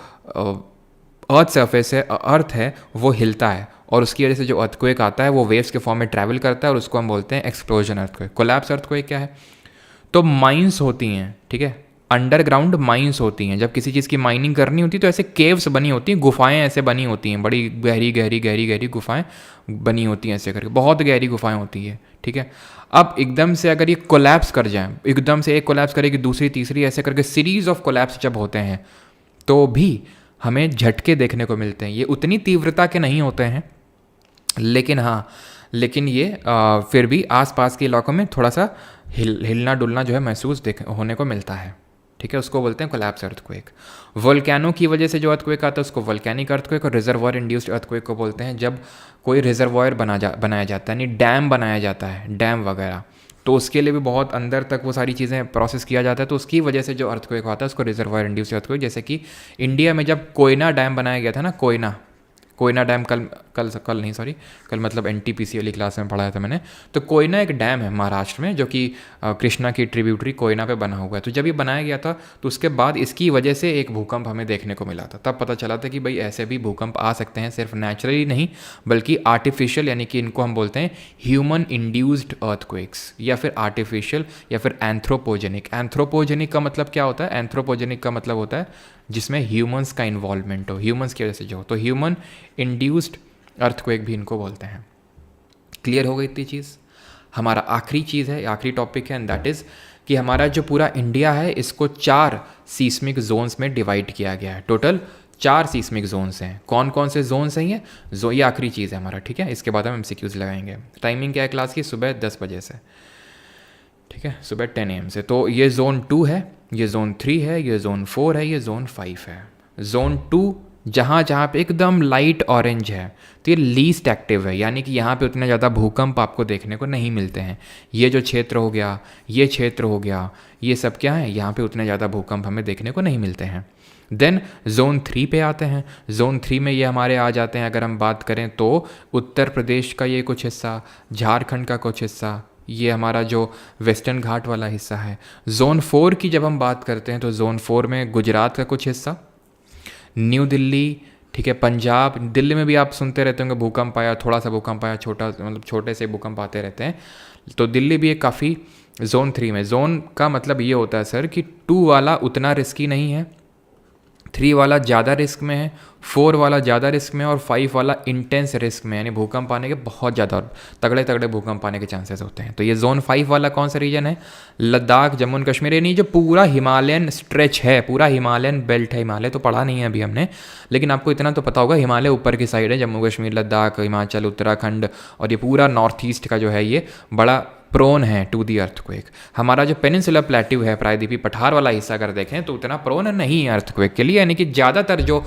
Speaker 1: अर्थ सरफेस है, अर्थ है, वो हिलता है, और उसकी वजह से जो अर्थक्वेक आता है वो वेव्स के फॉर्म में ट्रैवल करता है, और उसको हम बोलते हैं एक्सप्लोजन अर्थक्वेक। कोलैप्स अर्थक्वेक क्या है? तो माइंस होती हैं, ठीक है, अंडरग्राउंड माइंस होती हैं। जब किसी चीज़ की माइनिंग करनी होती है तो ऐसे केव्स बनी होती हैं, गुफाएं ऐसे बनी होती हैं, बड़ी गहरी गहरी गहरी गहरी गुफाएं बनी होती हैं ऐसे करके, बहुत गहरी गुफाएं होती है, ठीक है। अब एकदम से अगर ये कोलैप्स कर जाए, एकदम से एक कोलैप्स करेगी दूसरी तीसरी, ऐसे करके सीरीज ऑफ कोलैप्स जब होते हैं तो भी हमें झटके देखने को मिलते हैं। ये उतनी तीव्रता के नहीं होते हैं, लेकिन हाँ, लेकिन ये फिर भी आसपास के इलाकों में थोड़ा सा हिलना डुलना जो है महसूस होने को मिलता है। ठीक है, उसको बोलते हैं कोलैप्स अर्थक्वेक। वोल्केनो की वजह से जो अर्थक्वेक आता है उसको वोल्केनिक अर्थक्वेक, और रिजर्वॉयर इंड्यूस्ड अर्थक्वेक को बोलते हैं जब कोई रिजर्वॉयर बनाया जाता है, यानी डैम बनाया जाता है, डैम वगैरह, तो उसके लिए भी बहुत अंदर तक वो सारी चीज़ें प्रोसेस किया जाता है, तो उसकी वजह से जो अर्थक्वेक होता है उसको रिजर्वॉयर इंड्यूस्ड अर्थक्वेक। जैसे कि इंडिया में जब कोयना डैम बनाया गया था ना, कोयना डैम, कल नहीं सॉरी, कल मतलब एनटीपीसी वाली क्लास में पढ़ाया था मैंने। तो कोयना एक डैम है महाराष्ट्र में जो कि कृष्णा की ट्रिब्यूटरी कोयना पे बना हुआ है। तो जब ये बनाया गया था तो उसके बाद इसकी वजह से एक भूकंप हमें देखने को मिला था। तब पता चला था कि भाई ऐसे भी भूकंप आ सकते हैं, सिर्फ नेचुरली नहीं बल्कि आर्टिफिशियल, यानी कि इनको हम बोलते हैं ह्यूमन इंड्यूस्ड अर्थक्वेक्स, या फिर आर्टिफिशियल, या फिर एंथ्रोपोजेनिक। एंथ्रोपोजेनिक का मतलब क्या होता है? एंथ्रोपोजेनिक का मतलब होता है जिसमें ह्यूमंस का इन्वॉल्वमेंट हो, ह्यूमंस की वजह से जो हो, तो ह्यूमन इंड्यूस्ड अर्थक्वेक भी इनको बोलते हैं। क्लियर हो गई इतनी चीज़? हमारा आखिरी चीज़ है, आखिरी टॉपिक है, एंड दैट इज़ कि हमारा जो पूरा इंडिया है इसको 4 सीस्मिक जोन्स में डिवाइड किया गया है। टोटल 4 सीस्मिक जोन्स हैं। कौन कौन से जोन्स हैं ये आखिरी चीज़ है हमारा, ठीक है। इसके बाद हम MCQs लगाएंगे। टाइमिंग क्या है क्लास की? सुबह 10 बजे से, ठीक है, सुबह 10 AM से। तो ये जोन 2 है, ये जोन 3 है, ये जोन 4 है, ये जोन 5 है। जोन 2 जहाँ जहाँ पे एकदम लाइट ऑरेंज है तो ये लीस्ट एक्टिव है, यानी कि यहाँ पे उतने ज़्यादा भूकंप आपको देखने को नहीं मिलते हैं। ये जो क्षेत्र हो गया, ये क्षेत्र हो गया, ये सब क्या है, यहाँ पे उतने ज़्यादा भूकंप हमें देखने को नहीं मिलते हैं। देन जोन 3 पे आते हैं। जोन 3 में ये हमारे आ जाते हैं, अगर हम बात करें तो उत्तर प्रदेश का ये कुछ हिस्सा, झारखंड का कुछ हिस्सा, ये हमारा जो वेस्टर्न घाट वाला हिस्सा है। जोन 4 की जब हम बात करते हैं तो जोन 4 में गुजरात का कुछ हिस्सा, न्यू दिल्ली, ठीक है, पंजाब, दिल्ली में भी आप सुनते रहते होंगे भूकंप आया, थोड़ा सा भूकंप आया, छोटा मतलब छोटे से भूकंप आते रहते हैं, तो दिल्ली भी एक काफ़ी जोन 3 में। जोन का मतलब ये होता है सर कि 2 वाला उतना रिस्की नहीं है, 3 वाला ज़्यादा रिस्क में है, 4 वाला ज़्यादा रिस्क में है, और 5 वाला इंटेंस रिस्क में, यानी भूकंप आने के बहुत ज़्यादा तगड़े तगड़े भूकंप आने के चांसेस होते हैं। तो ये जोन 5 वाला कौन सा रीजन है? लद्दाख, जम्मू एंड कश्मीर, यानी जो पूरा हिमालयन स्ट्रेच है, पूरा हिमालयन बेल्ट है। हिमालय तो पढ़ा नहीं है अभी हमने, लेकिन आपको इतना तो पता होगा हिमालय ऊपर की साइड है, जम्मू कश्मीर, लद्दाख, हिमाचल, उत्तराखंड, और ये पूरा नॉर्थ ईस्ट का जो है ये बड़ा प्रोन है टू दी अर्थक्वेक। हमारा जो पेनिनसुलर प्लेट्यू है, प्रायद्वीपीय पठार वाला हिस्सा अगर देखें तो उतना प्रोन नहीं है अर्थक्वेक के लिए, यानी कि ज़्यादातर जो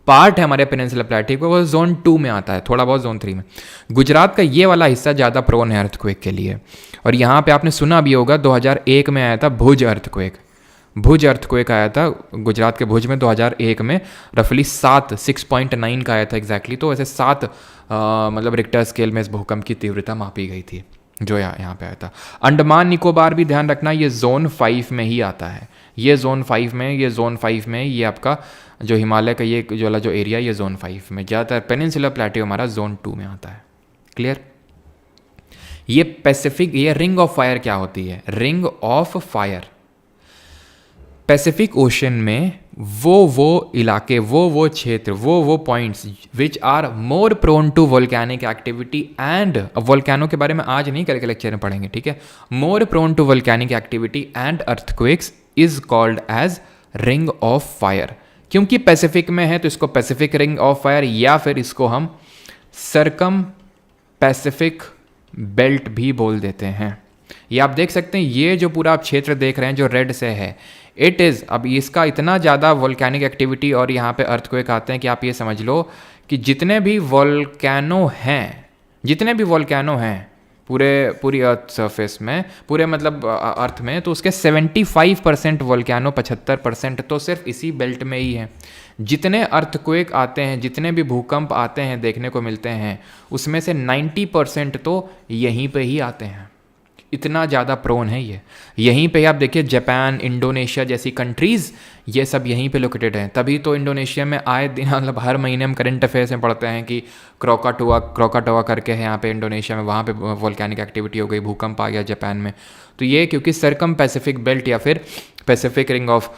Speaker 1: पार्ट है हमारे पेनिनसुलर प्लेट्यू का वो जोन 2 में आता है, थोड़ा बहुत जोन 3 में। गुजरात का ये वाला हिस्सा ज़्यादा प्रोन है अर्थक्वेक के लिए। और यहाँ पे आपने सुना भी होगा 2001 में आया था भुज अर्थक्वेक। भुज अर्थक्वेक आया था गुजरात के भुज में 2001 में, रफली 6.9 का आया था एग्जैक्टली। तो ऐसे 7 मतलब रिक्टर स्केल में इस भूकंप की तीव्रता मापी गई थी जो यहाँ पे आया था। अंडमान निकोबार भी ध्यान रखना, ये जोन 5 में ही आता है। ये जोन 5 में, ये जोन 5 में, ये आपका जो हिमालय का ये जो वाला जो एरिया, ये जोन 5 में। ज़्यादातर पेनिनसुलर प्लेट्यू हमारा जोन 2 में आता है। क्लियर? ये पैसिफिक, ये रिंग ऑफ फायर क्या होती है? Ring of fire Pacific ocean में वो इलाके, वो क्षेत्र, वो points which are more prone to volcanic activity and, volcano के बारे में आज नहीं, कल के लेक्चर में पढ़ेंगे, ठीक है। More prone to volcanic activity and earthquakes is called as ring of fire. क्योंकि पैसिफिक में है तो इसको पैसिफिक रिंग ऑफ फायर, या फिर इसको हम सरकम पैसिफिक बेल्ट भी बोल देते हैं। ये आप देख सकते हैं, ये जो पूरा आप क्षेत्र देख रहे हैं जो रेड से है, इट इज़, अब इसका इतना ज़्यादा वोल्केनिक एक्टिविटी और यहाँ पे अर्थक्वेक आते हैं कि आप ये समझ लो कि जितने भी वोल्केनो हैं पूरी अर्थ सरफेस में, पूरे मतलब अर्थ में, तो उसके 75% वोल्केनो, 75% तो सिर्फ इसी बेल्ट में ही है। जितने अर्थक्वेक आते हैं, जितने भी भूकंप आते हैं देखने को मिलते हैं, उसमें से 90% तो यहीं पे ही आते हैं। इतना ज़्यादा प्रोन है ये। यहीं पे आप देखिए जापान, इंडोनेशिया जैसी कंट्रीज़, ये सब यहीं पे लोकेटेड हैं। तभी तो इंडोनेशिया में आए दिन, मतलब हर महीने हम करंट अफेयर्स में पढ़ते हैं कि क्रोकाटोआ करके है यहाँ पे इंडोनेशिया में, वहाँ पे वोल्केनिक एक्टिविटी हो गई, भूकंप आ गया जापान में। तो ये क्योंकि सरकम पैसिफिक बेल्ट या फिर पैसिफिक रिंग ऑफ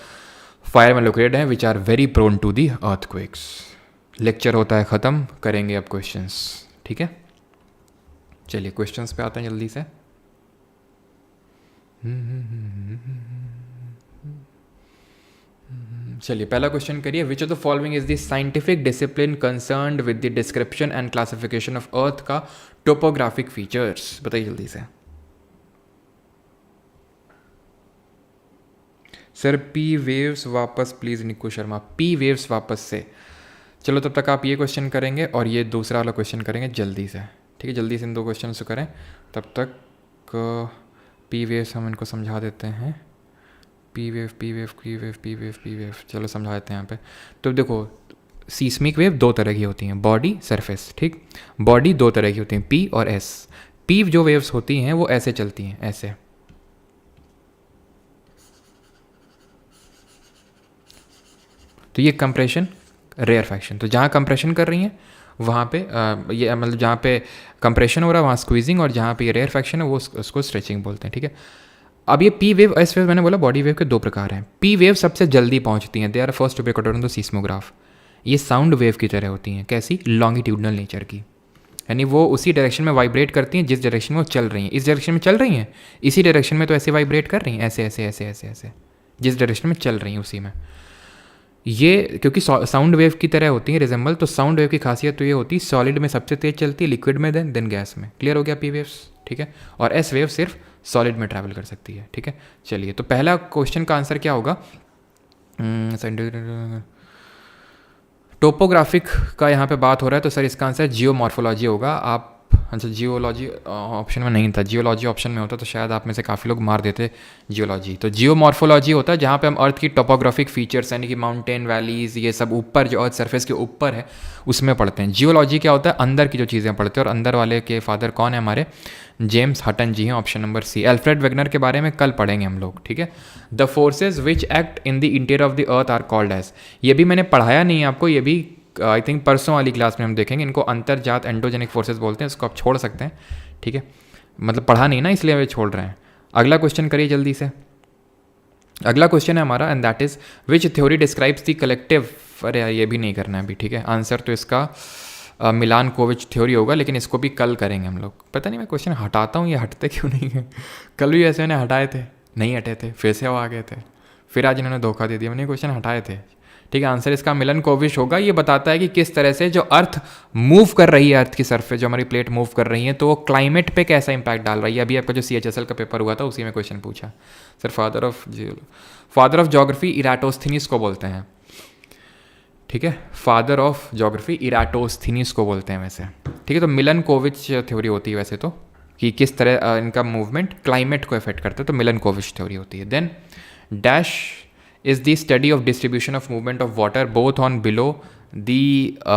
Speaker 1: फायर में लोकेटेड हैं, which are very prone to the earthquakes. Lecture होता है ख़त्म, करेंगे अब क्वेश्चंस, ठीक है। चलिए क्वेश्चंस पे आते हैं जल्दी से। चलिए पहला क्वेश्चन करिए। Which of the following is the scientific discipline concerned with the description and classification of earth का टोपोग्राफिक फीचर्स? बताइए जल्दी से। सर पी वेव्स वापस please Niku Sharma, P waves वापस से। चलो तब तक आप ये क्वेश्चन करेंगे और ये दूसरा वाला क्वेश्चन करेंगे जल्दी से, ठीक है? जल्दी से इन 2 क्वेश्चन से करें, तब तक पी वेव्स हम इनको समझा देते हैं। P wave P wave P wave P wave P wave, चलो समझा देते हैं यहाँ पे। तो देखो सीस्मिक वेव 2 तरह की होती हैं, बॉडी सरफेस, ठीक? बॉडी 2 तरह की होती हैं, पी और एस। पी जो वेव्स होती हैं वो ऐसे चलती हैं, ऐसे, तो ये कंप्रेशन रेयरफैक्शन। तो जहाँ कंप्रेशन कर रही हैं वहाँ पे ये मतलब जहाँ पे कंप्रेशन हो रहा है वहाँ स्क्वीजिंग, और जहाँ पे ये रेयरफैक्शन है वो उसको स्ट्रेचिंग बोलते हैं, ठीक है? अब ये पी वेव एस वेव, मैंने बोला बॉडी वेव के 2 प्रकार हैं। पी वेव सबसे जल्दी पहुँचती हैं, they are first to be recorded on the seismograph. ये साउंड वेव की तरह होती हैं, कैसी? लॉन्गिट्यूडनल नेचर की, यानी वो उसी डायरेक्शन में वाइब्रेट करती हैं जिस डायरेक्शन में वो चल रही हैं। इस डायरेक्शन में चल रही हैं, इसी डायरेक्शन में तो ऐसे वाइब्रेट कर रही हैं, ऐसे ऐसे ऐसे ऐसे ऐसे, जिस डायरेक्शन में चल रही हैं उसी में। ये क्योंकि साउंड वेव की तरह होती है रिजेंबल, तो साउंड वेव की खासियत तो ये होती है सॉलिड में सबसे तेज चलती है, लिक्विड में देन गैस में। क्लियर हो गया पी वेव्स, ठीक है? और एस वेव सिर्फ सॉलिड में ट्रैवल कर सकती है, ठीक है? चलिए, तो पहला क्वेश्चन का आंसर क्या होगा? टोपोग्राफिक का यहाँ पे बात हो रहा है, तो सर इसका आंसर जियोमॉर्फोलॉजी होगा। आप अच्छा जियोलॉजी ऑप्शन में नहीं था, जियोलॉजी ऑप्शन में होता तो शायद आप में से काफ़ी लोग मार देते जियोलॉजी। तो जियोमॉर्फोलॉजी होता है जहाँ पे हम अर्थ की टोपोग्राफिक फीचर्स यानी कि माउंटेन वैलीज़ ये सब ऊपर जो अर्थ सरफेस के ऊपर है उसमें पढ़ते हैं। जियोलॉजी क्या होता है? अंदर की जो चीज़ें पढ़ते हैं, और अंदर वाले के फादर कौन है हमारे? जेम्स हटन जी हैं, option number C. Alfred Wegener के बारे में कल पढ़ेंगे हम लोग, ठीक है? The forces which act in the interior of the earth are called as, ये भी मैंने पढ़ाया नहीं है आपको, ये भी आई थिंक परसों वाली क्लास में हम देखेंगे। इनको अंतर्जात एंडोजेनिक फोर्सेस बोलते हैं, इसको आप छोड़ सकते हैं, ठीक है? मतलब पढ़ा नहीं ना इसलिए वे छोड़ रहे हैं। अगला क्वेश्चन करिए जल्दी से। अगला क्वेश्चन है हमारा, and that is which theory describes the collective, अरे यार ये भी नहीं करना है अभी, ठीक है? आंसर तो इसका मिलानकोविच थ्योरी होगा, लेकिन इसको भी कल करेंगे हम लोग। पता नहीं मैं क्वेश्चन हटाता हूँ, ये हटते क्यों नहीं है? कल भी ऐसे मैंने हटाए थे, नहीं हटे थे, फिर से वो आ गए थे, फिर आज इन्होंने धोखा दे दिया, मैंने क्वेश्चन हटाए थे, ठीक है? आंसर इसका मिलानकोविच होगा। ये बताता है कि किस तरह से जो अर्थ मूव कर रही है, अर्थ की सरफेस जो हमारी प्लेट मूव कर रही है, तो वो क्लाइमेट पे कैसा इंपैक्ट डाल रही है। अभी आपका जो CHSL का पेपर हुआ था उसी में क्वेश्चन पूछा। सर फादर ऑफ ज्योग्राफी इराटोस्थेनीस को बोलते हैं, ठीक है? फादर ऑफ ज्योग्राफी इराटोस्थेनीस को बोलते हैं वैसे, ठीक है? तो मिलानकोविच थ्योरी होती है वैसे तो, कि किस तरह इनका मूवमेंट क्लाइमेट को इफेक्ट करता है, तो मिलानकोविच थ्योरी होती है। Then dash is the study of distribution of movement of water both on below the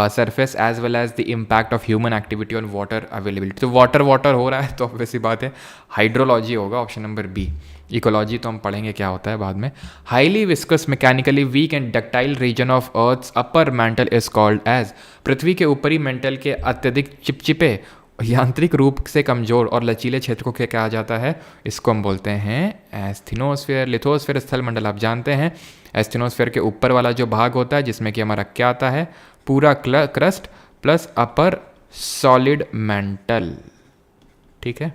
Speaker 1: surface as well as the impact of human activity on water availability। तो water हो रहा है तो वैसी बात है हाइड्रोलॉजी होगा, ऑप्शन नंबर बी। इकोलॉजी तो हम पढ़ेंगे क्या होता है बाद में। Highly viscous mechanically weak and ductile region of earth's upper mantle is called as, पृथ्वी के ऊपरी मेंटल के अत्यधिक चिपचिपे यांत्रिक रूप से कमजोर और लचीले क्षेत्र को क्या कहा जाता है? इसको हम बोलते हैं एस्थेनोस्फीयर। लिथोस्फीयर स्थल मंडल आप जानते हैं, एस्थेनोस्फीयर के ऊपर वाला जो भाग होता है जिसमें कि हमारा क्या आता है? पूरा क्रस्ट प्लस अपर सॉलिड मेंटल, ठीक है?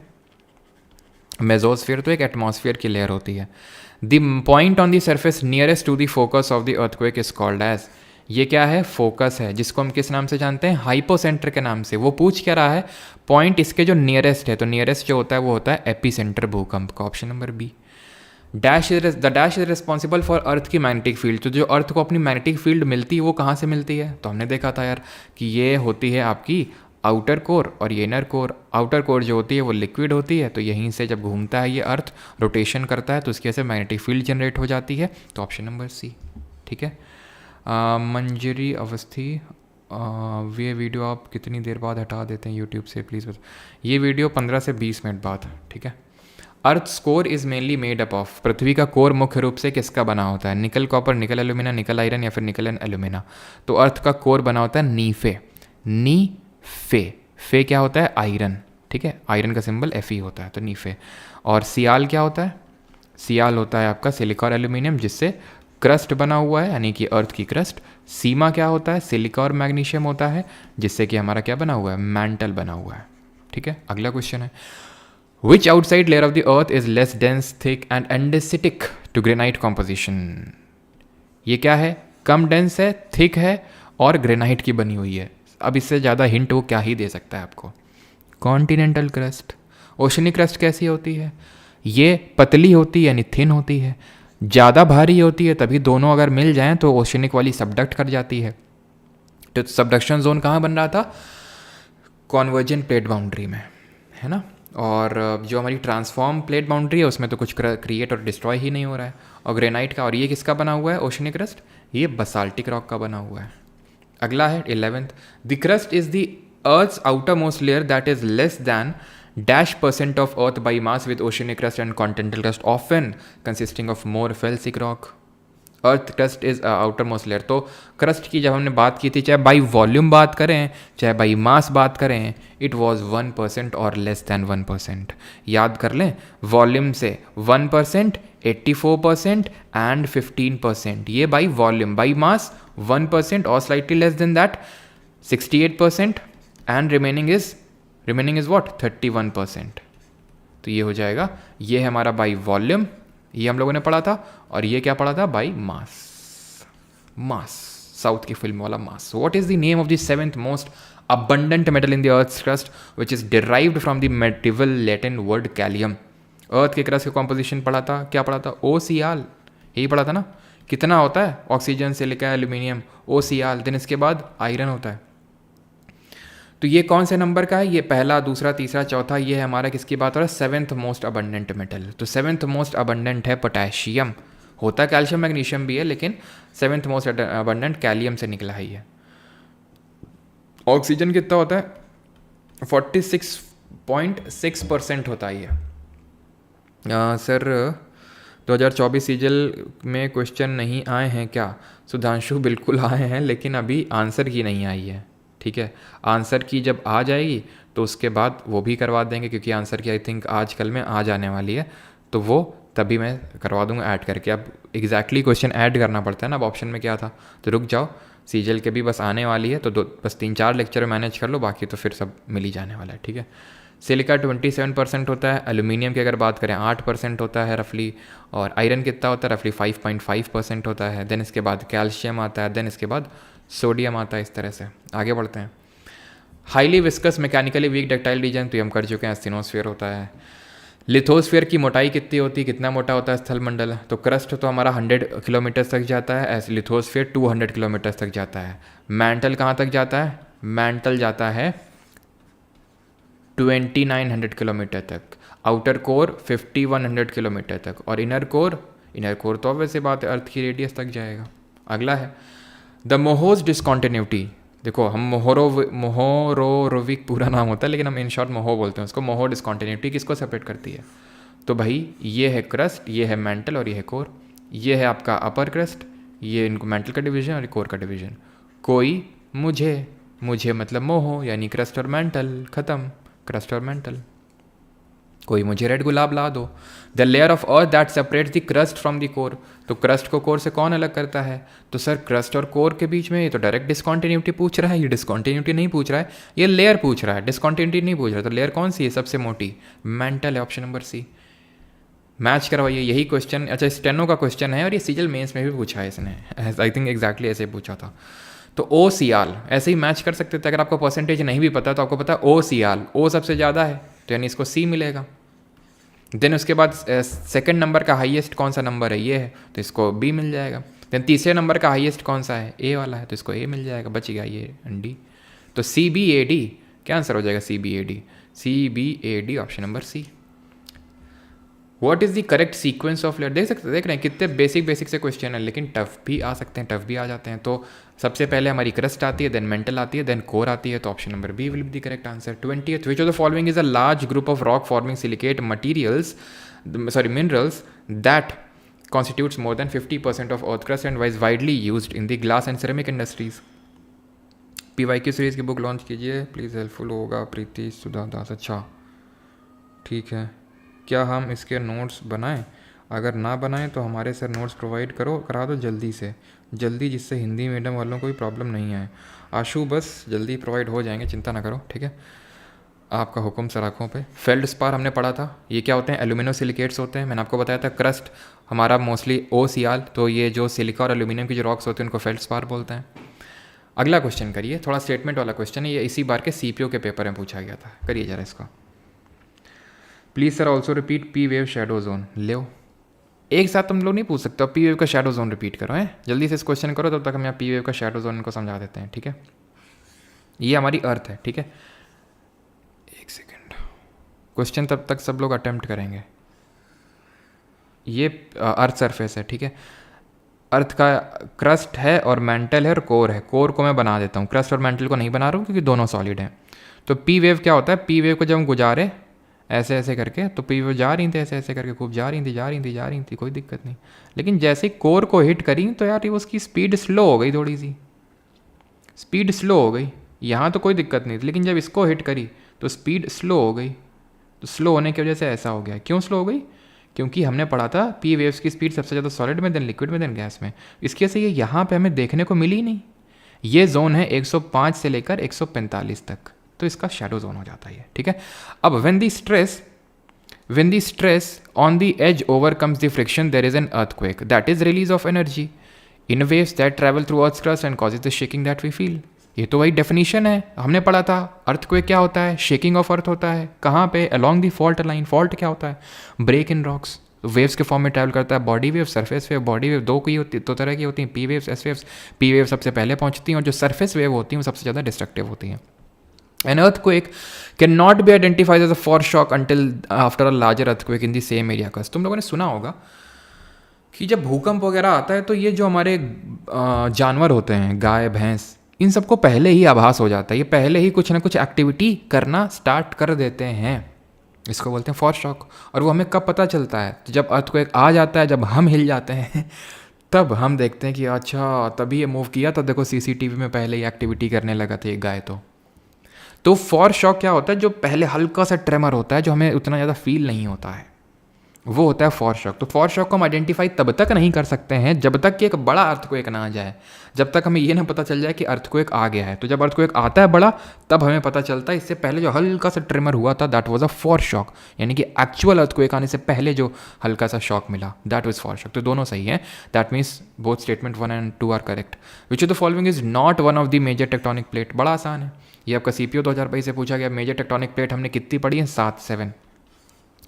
Speaker 1: मेसोस्फीयर तो एक एटमॉस्फेयर की लेयर होती है। The point on the surface nearest to the focus of the earthquake is called as, ये क्या है? फोकस है, जिसको हम किस नाम से जानते हैं? हाइपोसेंटर के नाम से। वो पूछ क्या रहा है? पॉइंट इसके जो नियरेस्ट है, तो नियरेस्ट जो होता है वो होता है एपिसेंटर भूकंप का, option number B. Dash is responsible for earth की मैग्नेटिक फील्ड, तो जो अर्थ को अपनी मैग्नेटिक फील्ड मिलती है वो कहाँ से मिलती है? तो हमने देखा था यार कि ये होती है आपकी आउटर कोर और ये इनर कोर। आउटर कोर जो होती है वो लिक्विड होती है, तो यहीं से जब घूमता है ये अर्थ रोटेशन करता है तो उसकी वजह से मैग्नेटिक फील्ड जनरेट हो जाती है, तो ऑप्शन नंबर सी, ठीक है? मंजरी अवस्थी, ये वीडियो आप कितनी देर बाद हटा देते हैं यूट्यूब से प्लीज़ बताओ। ये वीडियो 15 से 20 मिनट बाद, ठीक है? Earth core is mainly made up of, पृथ्वी का कोर मुख्य रूप से किसका बना होता है? निकल कॉपर, निकल एल्यूमिना, निकल आयरन या फिर निकल एंड एल्यूमिना। तो अर्थ का कोर बना होता है नीफे, फे क्या होता है? आयरन, ठीक है? आयरन का सिंबल Fe होता है, तो नीफे। और सियाल क्या होता है? सियाल होता है आपका सिलिका और एल्यूमिनियम जिससे क्रस्ट बना हुआ है, यानी कि अर्थ की क्रस्ट। सीमा क्या होता है? सिलिका और मैग्नीशियम होता है जिससे कि हमारा क्या बना हुआ है? मैंटल बना हुआ है, ठीक है? अगला क्वेश्चन है, which outside layer of the earth is less dense thick and andesitic to granite composition? ये क्या है? कम डेंस है, थिक है और ग्रेनाइट की बनी हुई है। अब इससे ज़्यादा हिंट वो क्या ही दे सकता है आपको? Continental crust. ओशनिक क्रस्ट कैसी होती है? ये पतली होती है यानी थिन होती है, ज़्यादा भारी होती है तभी दोनों अगर मिल जाएं तो ओशनिक वाली सबडक्ट कर जाती है। तो सबडक्शन जोन कहाँ बन रहा था? कॉन्वर्जेंट प्लेट बाउंड्री में, है ना। और जो हमारी ट्रांसफॉर्म प्लेट बाउंड्री है उसमें तो कुछ क्रिएट और डिस्ट्रॉय ही नहीं हो रहा है। और ग्रेनाइट का, और ये किसका बना हुआ है ओशनिक क्रस्ट? ये बसाल्टिक रॉक का बना हुआ है। अगला है 11th, the crust is the earth's outermost layer that is less than -% of earth by mass with oceanic crust and continental crust often consisting of more felsic rock. Earth crust is outer most layer. तो crust की जब हमने बात की थी, चाहे by volume बात करें चाहे बाई मास बात करें, इट वॉज 1% और लेस दैन 1%। याद कर लें, वॉल्यूम से 1%, 84% एंड 15%, ये बाई वॉल्यूम। बाई मास 1% और slightly less than that 68% and remaining is what 31%। तो ये हो जाएगा, ये है हमारा बाई वॉल्यूम, ये हम लोगों ने पढ़ा था। और ये क्या पढ़ा था? बाई मास, साउथ की फिल्म वाला mass. What is the name of the 7th most abundant metal in the earth's crust which is derived from the medieval Latin word calcium? अर्थ के क्रस्ट का कॉम्पोजिशन पढ़ा था, क्या पढ़ा था? OCl, यही पढ़ा था ना। कितना होता है? Oxygen, silica, aluminium, OCl। Then इसके बाद आयरन होता है। तो ये कौन से नंबर का है? ये पहला, दूसरा, तीसरा, चौथा, ये है हमारा किसकी बात हो रहा है? 7th most abundant metal. तो 7th मोस्ट अबंडेंट है पोटेशियम। होता है कैल्शियम मैग्नीशियम भी है, लेकिन 7th मोस्ट अबंडेंट कैलियम से निकला है ये। ऑक्सीजन कितना होता है? 46.6% होता है ये। सर 2024 सीजल में क्वेश्चन नहीं आए हैं क्या? सुधांशु बिल्कुल आए हैं, लेकिन अभी आंसर की नहीं आई है। ठीक है, आंसर की जब आ जाएगी तो उसके बाद वो भी करवा देंगे, क्योंकि आंसर की आई थिंक आज कल में आ जाने वाली है, तो वो तभी मैं करवा दूंगा ऐड करके। अब एग्जैक्टली क्वेश्चन ऐड करना पड़ता है ना, अब ऑप्शन में क्या था। तो रुक जाओ, सीजल के भी बस आने वाली है, तो बस 3-4 लेक्चर मैनेज कर लो, बाकी तो फिर सब मिल ही जाने वाला है। ठीक है, सिलिका 27% होता है, एल्यूमिनियम की अगर बात करें 8% होता है रफली, और आयरन कितना होता है? रफली 5.5% होता है। देन इसके बाद कैल्शियम आता है, देन इसके बाद सोडियम आता है। इस तरह से आगे बढ़ते हैं। Highly viscous mechanically weak ductile region, तो हम कर चुके हैं, एस्थिनोस्फीयर होता है। लिथोस्फीयर की मोटाई कितनी होती है, कितना मोटा होता है स्थलमंडल? तो क्रस्ट तो हमारा 100 किलोमीटर तक जाता है, ऐसे लिथोस्फीयर 200 किलोमीटर तक जाता है। मैंटल कहाँ तक जाता है? मैंटल जाता है 2900 किलोमीटर तक, आउटर कोर 5100 किलोमीटर तक, और इनर कोर तो वैसे बात है अर्थ की रेडियस तक जाएगा। अगला है द मोहोज डिसकॉन्टिन्यूटी। देखो, हम मोहोरोविक पूरा नाम होता है, लेकिन हम इन शॉर्ट मोहो बोलते हैं उसको। मोहो डिसकॉन्टिन्यूटी किसको सेपरेट करती है? तो भाई ये है क्रस्ट, ये है मेंटल और ये है कोर। ये है आपका अपर क्रस्ट, ये इनको मेंटल का डिवीजन और कोर का डिवीजन। कोई मुझे मतलब मोहो, यानी क्रस्ट और मेंटल, खत्म, क्रस्ट और मेंटल। कोई मुझे रेड गुलाब ला दो। The layer of earth that separates the crust from the core. तो क्रस्ट को कोर से कौन अलग करता है? तो सर क्रस्ट और कोर के बीच में ये तो डायरेक्ट डिसकॉन्टिन्यूटी पूछ रहा है, ये डिसकॉन्टिन्यूटी नहीं पूछ रहा है, ये लेयर पूछ रहा है, डिसकॉन्टिन्यूटी नहीं पूछ रहा। तो लेयर कौन सी है सबसे मोटी? मेंटल है, ऑप्शन नंबर सी। मैच करवाइए, यही क्वेश्चन, अच्छा स्टेनो का क्वेश्चन है, और ये सीजल मेंस में भी पूछा है इसने, आई थिंक एग्जैक्टली ऐसे पूछा था। तो OCl ऐसे ही मैच कर सकते थे। अगर आपको परसेंटेज नहीं भी पता तो आपको पता है OCl, O सबसे ज़्यादा है, तो यानी इसको C मिलेगा। देन उसके बाद सेकंड नंबर का हाईएस्ट कौन सा नंबर है? ये है, तो इसको B मिल जाएगा। देन तीसरे नंबर का हाईएस्ट कौन सा है? A वाला है, तो इसको A मिल जाएगा, बच गया ये D। तो CBAD क्या आंसर हो जाएगा? CBAD option number C। What is the correct sequence of layer? देख रहे हैं कितने बेसिक से क्वेश्चन है, लेकिन टफ भी आ सकते हैं, टफ भी आ जाते हैं। तो सबसे पहले हमारी क्रस्ट आती है, देन मेंटल आती है, देन कोर आती है, तो option number B will be the correct answer. 20th, which of the following is a large group of rock forming silicate minerals that constitutes more than 50% of earth crust and is widely used in the glass and ceramic industries. PYQ series की book launch कीजिए please, helpful होगा। प्रीति सुधा दास। अच्छा ठीक है, क्या हम इसके notes बनाएं? अगर ना बनाएं तो हमारे सर नोट्स प्रोवाइड करा दो जल्दी से जल्दी, जिससे हिंदी मीडियम वालों को भी प्रॉब्लम नहीं आए। आशु बस जल्दी प्रोवाइड हो जाएंगे, चिंता ना करो, ठीक है। आपका हुक्म सर आँखों पे। फेल्डस्पार हमने पढ़ा था, ये क्या होते हैं? एल्यूमिनो सिलिकेट्स होते हैं। मैंने आपको बताया था क्रस्ट हमारा मोस्टली OCl, तो ये जो सिलिका और एल्यूमिनियम की जो रॉक्स होते हैं उनको फेल्डस्पार बोलते हैं। अगला क्वेश्चन करिए, थोड़ा स्टेटमेंट वाला क्वेश्चन है, ये इसी बार के CPO के पेपर में पूछा गया था। करिए जरा इसका। Please sir also repeat P wave shadow zone. लो एक साथ तुम लोग नहीं पूछ सकते हो। पी वेव का शैडो जोन रिपीट करो है, जल्दी से इस क्वेश्चन करो, तब तक हम यहाँ पी वेव का शैडो जोन को समझा देते हैं, ठीक है। ये हमारी अर्थ है, ठीक है। एक सेकेंड, क्वेश्चन तब तक सब लोग अटेम्प्ट करेंगे। ये अर्थ सरफेस है, ठीक है। अर्थ का क्रस्ट है और मेंटल है और कोर है। कोर को मैं बना देता हूँ, क्रस्ट और मेंटल को नहीं बना रहा हूँ क्योंकि दोनों सॉलिड हैं। तो पी वेव क्या होता है, पी वेव को जब हम गुजारे ऐसे ऐसे करके, तो पी वेव जा रही थी ऐसे ऐसे करके, खूब जा रही थी, कोई दिक्कत नहीं। लेकिन जैसे ही कोर को हिट करी तो यार ये उसकी स्पीड स्लो हो गई, थोड़ी सी स्पीड स्लो हो गई। यहाँ तो कोई दिक्कत नहीं थी, लेकिन जब इसको हिट करी तो स्पीड स्लो हो गई। तो स्लो होने की वजह से ऐसा हो गया। क्यों स्लो हो गई? क्योंकि हमने पढ़ा था पी वेव्स की स्पीड सबसे ज़्यादा सॉलिड में, देन लिक्विड में, देन गैस में। इसकी वजह से ये यहाँ पे हमें देखने को मिली ही नहीं। ये जोन है 105 से लेकर 145 तक, तो इसका शैडो जोन हो जाता है, ठीक है। अब when the stress on the edge overcomes the friction, there is an earthquake, that is release of energy in waves that travel through earth crust and causes the shaking that we feel. ये तो वही definition है, हमने पढ़ा था। Earthquake क्या होता है? शेकिंग ऑफ अर्थ होता है। कहाँ पे? Along the fault line. Fault क्या होता है? Break in rocks. वेव्स के फॉर्म में ट्रैवल करता है। Body wave, surface wave. Body wave दो तरह की होती हैं, P waves, S waves. P wave सबसे पहले पहुंचती हैं और जो सरफेस वेव होती हैं वो सबसे ज़्यादा डिस्ट्रक्टिव होती हैं। An earthquake cannot be identified as a foreshock until after a larger earthquake in the same area। का तुम लोगों ने सुना होगा कि जब भूकंप वगैरह आता है तो ये जो हमारे जानवर होते हैं, गाय भैंस, इन सबको पहले ही आभास हो जाता है। ये पहले ही कुछ ना कुछ एक्टिविटी करना स्टार्ट कर देते हैं। इसको बोलते हैं फॉरशॉक। और वो हमें कब पता चलता है? जब अर्थक्वेक आ जाता है, जब हम हिल जाते हैं तब हम देखते हैं कि अच्छा तभी ये मूव किया, तो देखो सीसीटीवी में पहले ही एक्टिविटी करने लगा था ये गाय। तो फॉरशॉक क्या होता है? जो पहले हल्का सा ट्रेमर होता है, जो हमें उतना ज़्यादा फील नहीं होता है, वो होता है फॉरशॉक। तो फॉरशॉक को हम आइडेंटिफाई तब तक नहीं कर सकते हैं जब तक कि एक बड़ा अर्थक्वेक ना आ जाए, जब तक हमें ये ना पता चल जाए कि अर्थक्वेक आ गया है। तो जब अर्थक्वेक आता है बड़ा, तब हमें पता चलता है। इससे पहले जो हल्का सा ट्रेमर हुआ था, दैट वाज अ फॉरशॉक, यानी कि एक्चुअल अर्थक्वेक आने से पहले जो हल्का सा शॉक मिला, दैट वाज फॉरशॉक। तो दोनों सही है। That means both statement 1 and 2 are correct. Which of the following is not one of the major tectonic plate? बड़ा आसान है ये, आपका सीपीओ 2022 से पूछा गया। मेजर टेक्टोनिक प्लेट हमने कितनी पढ़ी है? 7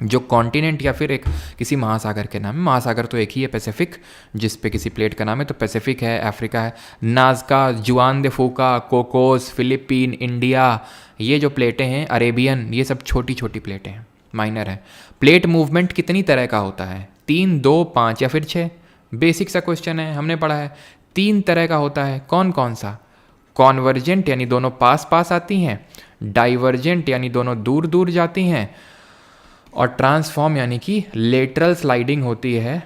Speaker 1: जो कॉन्टिनेंट या फिर एक किसी महासागर के नाम है। महासागर तो एक ही है, पैसिफिक, जिस पे किसी प्लेट का नाम है, तो पैसिफिक है, अफ्रीका है। नाज़का, जुआन दे फूका, कोकोस, फिलिपीन, इंडिया, ये जो प्लेटें हैं, अरेबियन, ये सब छोटी छोटी प्लेटें हैं, माइनर है। प्लेट मूवमेंट कितनी तरह का होता है? 3, 2, 5 या फिर 6? बेसिक सा क्वेश्चन है, हमने पढ़ा है। 3 तरह का होता है। कौन कौन सा? कॉन्वर्जेंट यानी दोनों पास पास आती हैं, डाइवर्जेंट यानी दोनों दूर दूर जाती हैं, और ट्रांसफॉर्म यानी कि लेटरल स्लाइडिंग होती है।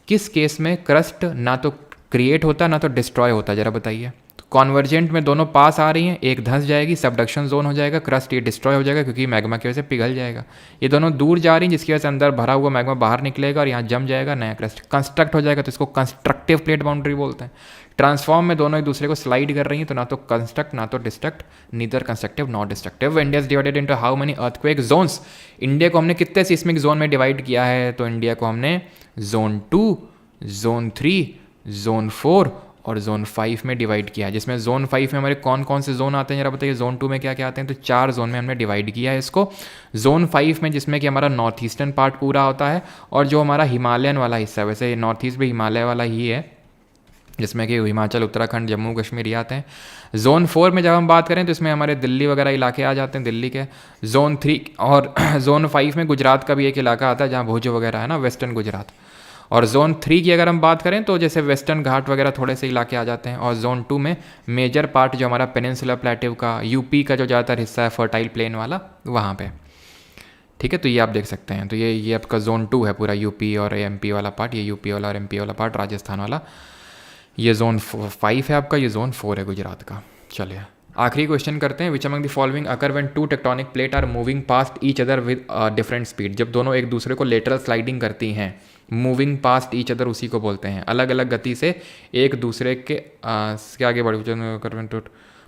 Speaker 1: किस केस में क्रस्ट ना तो क्रिएट होता ना तो डिस्ट्रॉय होता, जरा बताइए। कॉन्वर्जेंट में दोनों पास आ रही हैं, एक धंस जाएगी, सबडक्शन जोन हो जाएगा, क्रस्ट ये डिस्ट्रॉय हो जाएगा क्योंकि मैग्मा की वजह से पिघल जाएगा। ये दोनों दूर जा रही हैं जिसकी वजह से अंदर भरा हुआ मैग्मा बाहर निकलेगा और यहाँ जम जाएगा, नया क्रस्ट कंस्ट्रक्ट हो जाएगा, तो इसको कंस्ट्रक्टिव प्लेट बाउंड्री बोलते हैं। ट्रांसफॉर्म में दोनों एक दूसरे को स्लाइड कर रही हैं, तो ना तो कंस्ट्रक्ट ना तो destruct, neither constructive not destructive. India is divided into how many earthquake zones? India को हमने कितने सिस्मिक जोन में डिवाइड किया है? तो इंडिया को हमने जोन 2, जोन 3, जोन 4 और जोन 5 में डिवाइड किया है। जिसमें जोन 5 में हमारे कौन कौन से जोन आते हैं जरा बताइए। जोन 2 में क्या क्या आते हैं? तो 4 जोन में हमने डिवाइड किया है इसको। जोन 5 में जिसमें कि हमारा नॉर्थ ईस्टर्न पार्ट पूरा होता है, और जो हमारा हिमालयन वाला हिस्सा है, वैसे नॉर्थ ईस्ट भी हिमालय वाला ही है, जिसमें कि हिमाचल, उत्तराखंड, जम्मू कश्मीर ये आते हैं। जोन 4 में जब हम बात करें तो इसमें हमारे दिल्ली वगैरह इलाके आ जाते हैं, दिल्ली के। जोन 3 और जोन 5 में गुजरात का भी एक इलाका आता है जहाँ भुज वगैरह है ना, वेस्टर्न गुजरात। और जोन 3 की अगर हम बात करें तो जैसे वेस्टर्न घाट वगैरह थोड़े से इलाके आ जाते हैं। और जोन 2 में मेजर पार्ट जो हमारा पेनिनसुलर प्लेट्यू का, यूपी का जो ज़्यादातर हिस्सा है फर्टाइल प्लेन वाला, वहाँ पे, ठीक है। तो ये आप देख सकते हैं। तो ये आपका जोन 2 है, पूरा यूपी और एमपी वाला पार्ट, ये यूपी वाला और एमपी वाला पार्ट, राजस्थान वाला। ये जोन 5 है आपका, ये जोन 4 है गुजरात का। चलिए आखिरी क्वेश्चन करते हैं। Which among the following occur when 2 tectonic plate are moving past each other with different speed? जब दोनों एक दूसरे को लेटरल स्लाइडिंग करती हैं, मूविंग पास्ट ईच अदर उसी को बोलते हैं, अलग अलग गति से एक दूसरे के आगे बढ़,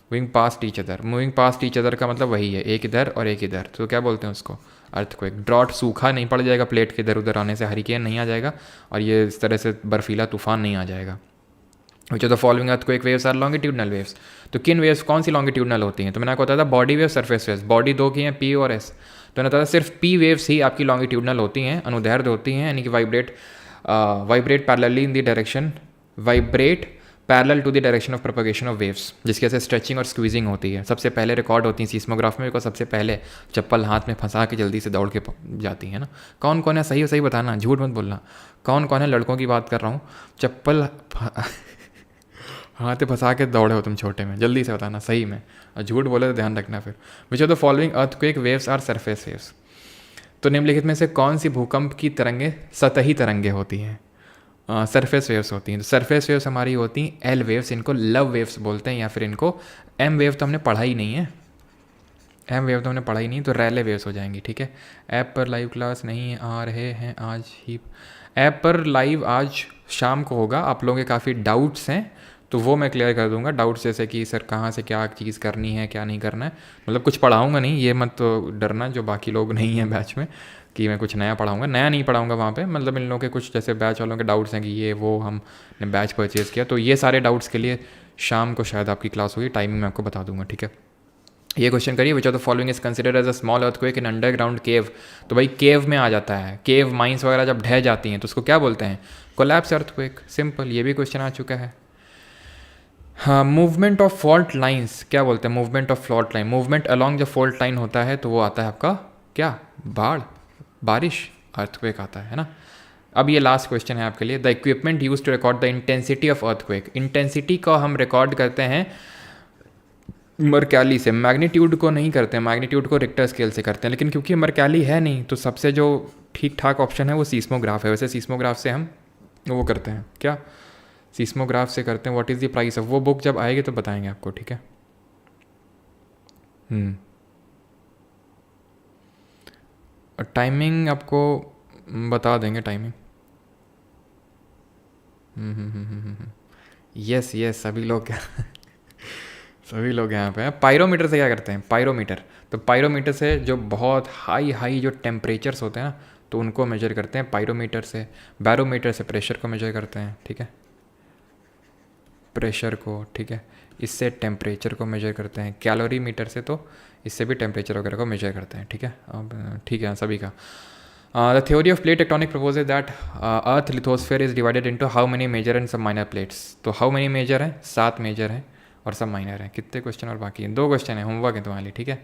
Speaker 1: moving past each other. Moving past each other का मतलब वही है, एक इधर और एक इधर, तो क्या बोलते हैं उसको? अर्थक्वेक। ड्रॉट, सूखा नहीं पड़ जाएगा प्लेट के इधर उधर आने से, हरिकेन नहीं आ जाएगा, और ये इस तरह से बर्फीला तूफान नहीं आ जाएगा। Which of the following earthquake waves are longitudinal waves? तो किन वेव्स कौन सी लॉन्गिट्यूडनल होती हैं? तो मैंने आपको बताया था body wave, surface waves. Body 2 की हैं, पी और एस। तो मैंने बताया सिर्फ पी वेव्स ही आपकी लॉन्गिट्यूडनल होती हैं, अनुदैर्ध्य होती हैं, यानी कि vibrate vibrate parallelly in the direction, vibrate parallel to the direction of propagation of waves, जिसकी वजह से स्ट्रेचिंग और स्क्वीजिंग होती है। सबसे पहले रिकॉर्ड होती है सीस्मोग्राफ में, बिकॉज सबसे पहले चप्पल हाथ में फंसा के जल्दी से दौड़ के जाती है ना। कौन कौन है, सही सही बताना, झूठ मत बोलना, कौन कौन है, लड़कों की बात कर रहा हूँ, चप्पल हाथ में फंसा के दौड़े हो तुम छोटे में, जल्दी से बताना सही में, और झूठ बोले तो ध्यान रखना फिर। Which of the following earthquake waves are surface waves, तो निम्नलिखित में से कौन सी भूकंप की तरंगें सतही तरंगें होती हैं? सरफेस वेव्स होती हैं। तो सरफेस वेव्स हमारी होती हैं एल वेव्स, इनको लव वेव्स बोलते हैं, या फिर इनको एम वेव तो हमने पढ़ा ही नहीं है, एम वेव तो हमने पढ़ा ही नहीं, तो रैले वेव्स हो जाएंगी। ठीक है, ऐप पर लाइव क्लास नहीं आ रहे हैं आज ही, ऐप पर लाइव आज शाम को होगा। आप लोगों के काफ़ी डाउट्स हैं तो वो मैं क्लियर कर दूंगा, डाउट्स जैसे कि सर कहाँ से क्या चीज़ करनी है, क्या नहीं करना है, मतलब कुछ पढ़ाऊँगा नहीं, ये मत तो डरना जो बाकी लोग नहीं हैं बैच में कि मैं कुछ नया पढ़ाऊँगा, नया नहीं पढ़ाऊँगा वहाँ पे, मतलब इन लोगों के कुछ जैसे बैच वालों के डाउट्स हैं कि ये वो हमने बैच परचेज़ किया, तो ये सारे डाउट्स के लिए शाम को शायद आपकी क्लास होगी, टाइमिंग मैं आपको बता दूंगा। ठीक है, ये क्वेश्चन करिए, which of the following is considered as a small earthquake in underground cave, तो भाई केव में आ जाता है, केव माइंस वगैरह जब ढह जाती हैं तो उसको क्या बोलते हैं? कोलैप्स अर्थक्वेक, सिंपल, ये भी क्वेश्चन आ चुका है। हाँ, मूवमेंट ऑफ फॉल्ट लाइंस क्या बोलते हैं? Movement of fault line, movement along जब फॉल्ट लाइन होता है तो वो आता है आपका क्या? बाढ़, बारिश, अर्थक्वेक आता है ना। अब ये लास्ट क्वेश्चन है आपके लिए, the equipment use to record the intensity of earthquake, intensity को हम रिकॉर्ड करते हैं मरकैली से, मैग्नीट्यूड को नहीं करते हैं, मैग्नीट्यूड को रिक्टर स्केल से करते हैं, लेकिन क्योंकि मरकैली है नहीं तो सबसे जो ठीक ठाक ऑप्शन है वो सीस्मोग्राफ है। वैसे सीस्मोग्राफ से हम वो करते हैं क्या? सीस्मोग्राफ से करते हैं। What is the price of, वो बुक जब आएगी तो बताएंगे आपको। ठीक है, टाइमिंग आपको बता देंगे, टाइमिंग। यस यस, सभी लोग सभी लोग यहाँ पे हैं। पायरोमीटर से क्या करते हैं? पायरोमीटर, तो पायरोमीटर से जो बहुत हाई हाई जो टेम्परेचर्स होते हैं ना तो उनको मेजर करते हैं पायरोमीटर से। बैरोमीटर से प्रेशर को मेजर करते हैं, ठीक है, प्रेशर को, ठीक है, इससे टेम्परेचर को मेजर करते हैं। कैलोरीमीटर से तो इससे भी टेम्परेचर वगैरह को मेजर करते हैं। ठीक है, अब ठीक है सभी का। The theory of plate tectonic proposes that earth lithosphere is divided into how many major and sub minor plates, तो हाउ मेनी मेजर हैं? 7 मेजर हैं और सब माइनर हैं। कितने क्वेश्चन और बाकी हैं? 2 क्वेश्चन है, होमवर्क है तुम्हारे लिए। ठीक है,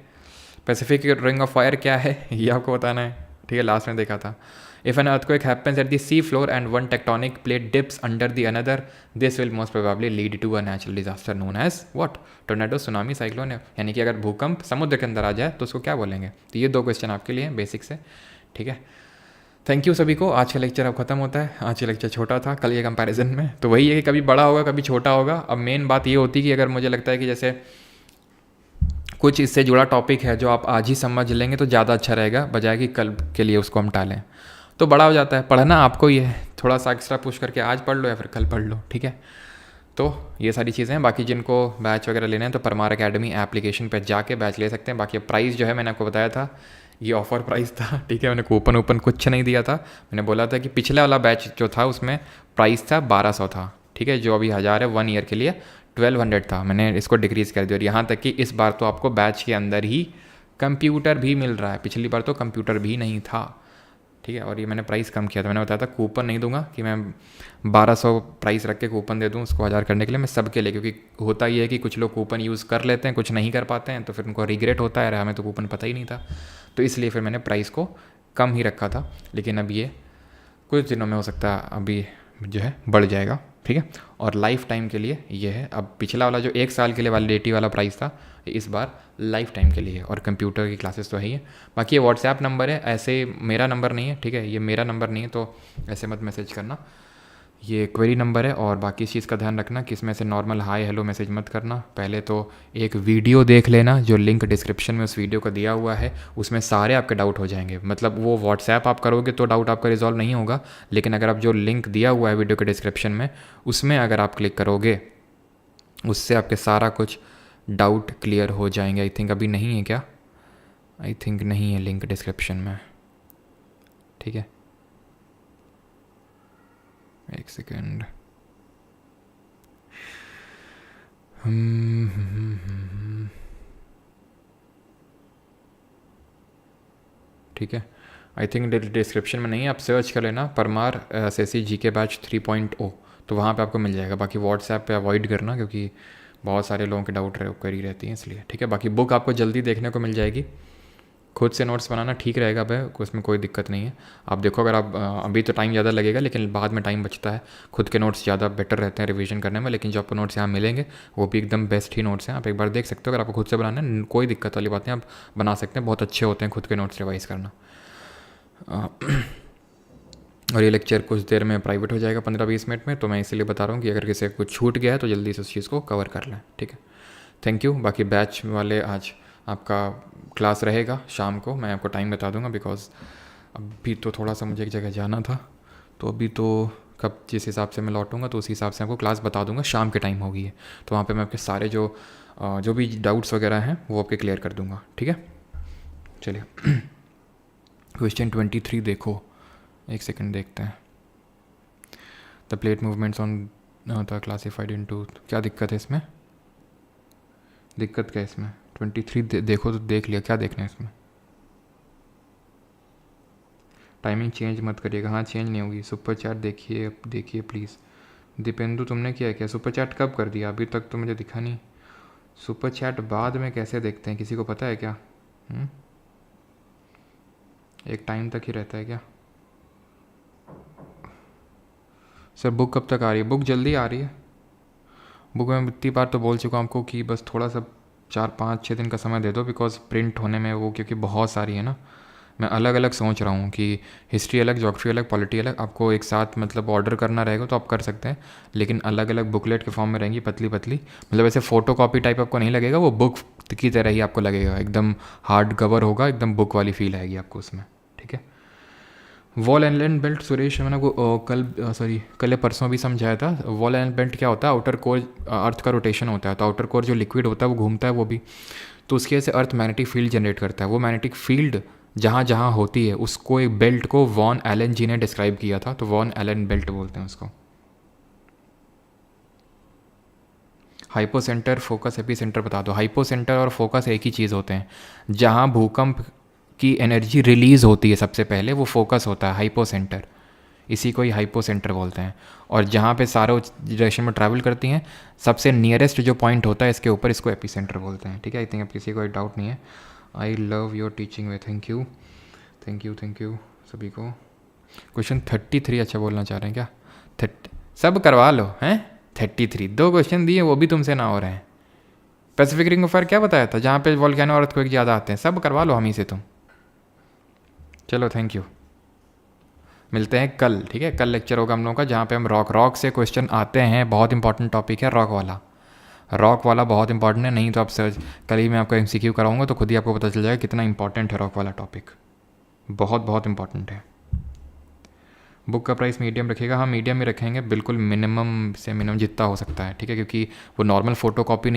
Speaker 1: पैसिफिक रिंग ऑफ फायर क्या है ये आपको बताना है। ठीक है, लास्ट में देखा था। If an earthquake happens at the sea floor and one tectonic plate dips under the another, this will most probably lead to a natural disaster known as what? Tornado, tsunami, cyclone. यानी कि अगर भूकंप समुद्र के अंदर आ जाए तो उसको क्या बोलेंगे? तो ये 2 क्वेश्चन आपके लिए बेसिक से। ठीक है, थैंक यू सभी को। आज का लेक्चर अब खत्म होता है। आज का लेक्चर छोटा था कल ये कंपैरिजन में, तो वही है कि कभी बड़ा होगा कभी छोटा होगा। अब मेन बात ये होती है कि अगर मुझे लगता है कि जैसे कुछ इससे जुड़ा टॉपिक है जो आप आज ही समझ लेंगे तो ज़्यादा अच्छा रहेगा, बजाय कि कल के लिए उसको हम टालें, तो बड़ा हो जाता है। पढ़ना आपको ही है, थोड़ा सा एक्स्ट्रा पुश करके आज पढ़ लो या फिर कल पढ़ लो। ठीक है, तो ये सारी चीज़ें हैं। बाकी जिनको बैच वगैरह लेना है तो परमार एकेडमी एप्लीकेशन पर जाके बैच ले सकते हैं। बाकी प्राइस जो है मैंने आपको बताया था, ये ऑफ़र प्राइस था। ठीक है, मैंने कूपन वूपन कुछ नहीं दिया था। मैंने बोला था कि पिछले वाला बैच जो था उसमें प्राइस था 1200 था। ठीक है, जो अभी 1000 है 1 ईयर के लिए 1200 था। मैंने इसको डिक्रीज़ कर दिया, और यहाँ तक कि इस बार तो आपको बैच के अंदर ही कंप्यूटर भी मिल रहा है। पिछली बार तो कंप्यूटर भी नहीं था। ठीक है, और ये मैंने प्राइस कम किया था। मैंने बताया था कूपन नहीं दूंगा कि मैं 1200 प्राइस रख के कूपन दे दूँ उसको 1000 करने के लिए। मैं सबके लिए, क्योंकि होता ही है कि कुछ लोग कूपन यूज़ कर लेते हैं, कुछ नहीं कर पाते हैं, तो फिर उनको रिग्रेट होता है, हमें तो कूपन पता ही नहीं था। तो इसलिए फिर मैंने प्राइस को कम ही रखा था। लेकिन अब ये कुछ दिनों में हो सकता है अभी जो है बढ़ जाएगा। ठीक है, और लाइफ टाइम के लिए ये है। अब पिछला वाला जो 1 साल के लिए वैलिडिटी वाला प्राइस था, इस बार लाइफ टाइम के लिए है। और कंप्यूटर की क्लासेस तो है ही है। बाकी ये व्हाट्सएप नंबर है, ऐसे मेरा नंबर नहीं है। ठीक है, ये मेरा नंबर नहीं है तो ऐसे मत मैसेज करना, ये क्वेरी नंबर है। और बाकी इस चीज़ का ध्यान रखना कि इसमें से नॉर्मल हाय हेलो मैसेज मत करना। पहले तो एक वीडियो देख लेना, जो लिंक डिस्क्रिप्शन में उस वीडियो का दिया हुआ है, उसमें सारे आपके डाउट हो जाएंगे। मतलब वो व्हाट्सएप आप करोगे तो डाउट आपका रिजॉल्व नहीं होगा, लेकिन अगर आप जो लिंक दिया हुआ है वीडियो के डिस्क्रिप्शन में, उसमें अगर आप क्लिक करोगे, उससे आपके सारा कुछ डाउट क्लियर हो जाएंगे। आई थिंक अभी नहीं है क्या? आई थिंक नहीं है लिंक डिस्क्रिप्शन में। ठीक है, एक सेकेंड। ठीक है, आई थिंक डिस्क्रिप्शन में नहीं है, आप सर्च कर लेना परमार SSC GK बैच 3.0, तो वहाँ पे आपको मिल जाएगा। बाकी व्हाट्सएप पे अवॉइड करना, क्योंकि बहुत सारे लोगों के डाउट करी रहती हैं इसलिए, ठीक है। बाकी बुक आपको जल्दी देखने को मिल जाएगी। खुद से नोट्स बनाना ठीक रहेगा भाई, उसमें कोई दिक्कत नहीं है। आप देखो, अगर आप अभी तो टाइम ज़्यादा लगेगा, लेकिन बाद में टाइम बचता है। खुद के नोट्स ज़्यादा बेटर रहते हैं रिवीजन करने में, लेकिन जो आपको नोट्स यहाँ मिलेंगे वो भी एकदम बेस्ट ही नोट्स हैं। आप एक बार देख सकते हो, अगर आपको खुद से बनाना है कोई दिक्कत वाली बात नहीं, आप बना सकते हैं। बहुत अच्छे होते हैं खुद के नोट्स रिवाइज करना। और ये लेक्चर कुछ देर में प्राइवेट हो जाएगा 15-20 मिनट में, तो मैं इसीलिए बता रहा हूँ कि अगर किसी को छूट गया है तो जल्दी से उस चीज़ को कवर कर लें, ठीक है। Thank you. बाकी बैच वाले आज आपका क्लास रहेगा शाम को, मैं आपको टाइम बता दूंगा, बिकॉज अभी तो थोड़ा सा मुझे एक जगह जाना था, तो अभी तो कब जिस हिसाब से मैं लौटूंगा तो उस हिसाब से आपको क्लास बता दूंगा। शाम के टाइम होगी है, तो वहाँ पे मैं आपके सारे जो भी डाउट्स वगैरह हैं वो आपके क्लियर कर दूंगा, ठीक है। चलिए क्वेश्चन 23 देखो, एक सेकंड देखते हैं। The plate movements on the classified into, क्या दिक्कत है इसमें? दिक्कत क्या है इसमें? 23 देखो तो देख लिया, क्या देखना है इसमें? टाइमिंग चेंज मत करिएगा। हाँ चेंज नहीं होगी। सुपर चैट देखिए प्लीज़। दीपेंदु तुमने क्या किया? सुपर चैट कब कर दिया? अभी तक तो मुझे दिखा नहीं। सुपर चैट बाद में कैसे देखते हैं, किसी को पता है क्या? एक टाइम तक ही रहता है क्या? सर बुक कब तक आ रही है? बुक जल्दी आ रही है। बुक में इतनी बार तो बोल चुका हूँ आपको कि बस थोड़ा सा 4-5-6 दिन का समय दे दो, बिकॉज प्रिंट होने में वो, क्योंकि बहुत सारी है ना। मैं अलग अलग सोच रहा हूँ कि हिस्ट्री अलग, ज्योग्राफी अलग, पॉलिटी अलग। आपको एक साथ मतलब ऑर्डर करना रहेगा तो आप कर सकते हैं, लेकिन अलग अलग बुकलेट के फॉर्म में रहेंगी, पतली पतली। मतलब ऐसे फ़ोटो कॉपी टाइप आपको नहीं लगेगा, वो बुक की तरह ही आपको लगेगा। एकदम हार्ड कवर होगा, एकदम बुक वाली फील आएगी आपको उसमें, ठीक है। वॉल एनलाइन बेल्ट, सुरेश मैंने को कल या परसों भी समझाया था। वॉल एनलाइन बेल्ट क्या होता है? आउटर कोर अर्थ का रोटेशन होता है, तो आउटर कोर जो लिक्विड होता है वो घूमता है वो भी, तो उसकी वजह से अर्थ मैग्नेटिक फील्ड जनरेट करता है। वो मैग्नेटिक फील्ड जहाँ जहाँ होती है उसको, एक बेल्ट को वॉन एलन जी ने डिस्क्राइब किया था, तो वॉन एलन बेल्ट बोलते हैं उसको। Hypo centre, focus, AP centre बता दो। हाइपो सेंटर और फोकस एक ही चीज़ होते हैं। जहाँ भूकंप की एनर्जी रिलीज़ होती है सबसे पहले, वो फोकस होता है, हाइपो सेंटर। इसी को ही हाइपो सेंटर बोलते हैं। और जहाँ पे सारे डायरेक्शन में ट्रैवल करती हैं, सबसे नियरेस्ट जो पॉइंट होता है इसके ऊपर, इसको एपी सेंटर बोलते हैं, ठीक है। आई थिंक अब किसी को डाउट नहीं है। I love your teaching way, thank you सभी को। क्वेश्चन 33 अच्छा बोलना चाह रहे हैं क्या? सब करवा लो हैं। 33 2 क्वेश्चन दिए, वो भी तुमसे ना हो रहे हैं। पैसिफिक रिंग ऑफ फायर क्या बताया था? जहाँ पे वोल्केनो और अर्थक्वेक ज़्यादा आते हैं, सब करवा लो हम ही से तुम। चलो थैंक यू, मिलते हैं कल, ठीक है। कल लेक्चर होगा हम लोगों का, जहाँ पे हम रॉक से क्वेश्चन आते हैं। बहुत इंपॉर्टेंट टॉपिक है रॉक वाला बहुत इंपॉर्टेंट है। नहीं तो आप सर्च, कल ही मैं आपको MCQ कराऊंगा तो खुद ही आपको पता चल जाएगा कितना इंपॉर्टेंट है रॉक वाला टॉपिक। बहुत इंपॉर्टेंट है। बुक का प्राइस मीडियम रखिएगा। हाँ मीडियम ही रखेंगे, बिल्कुल मिनिमम से मिनिमम जितना हो सकता है, ठीक है, क्योंकि वो नॉर्मल फ़ोटो कॉपी नहीं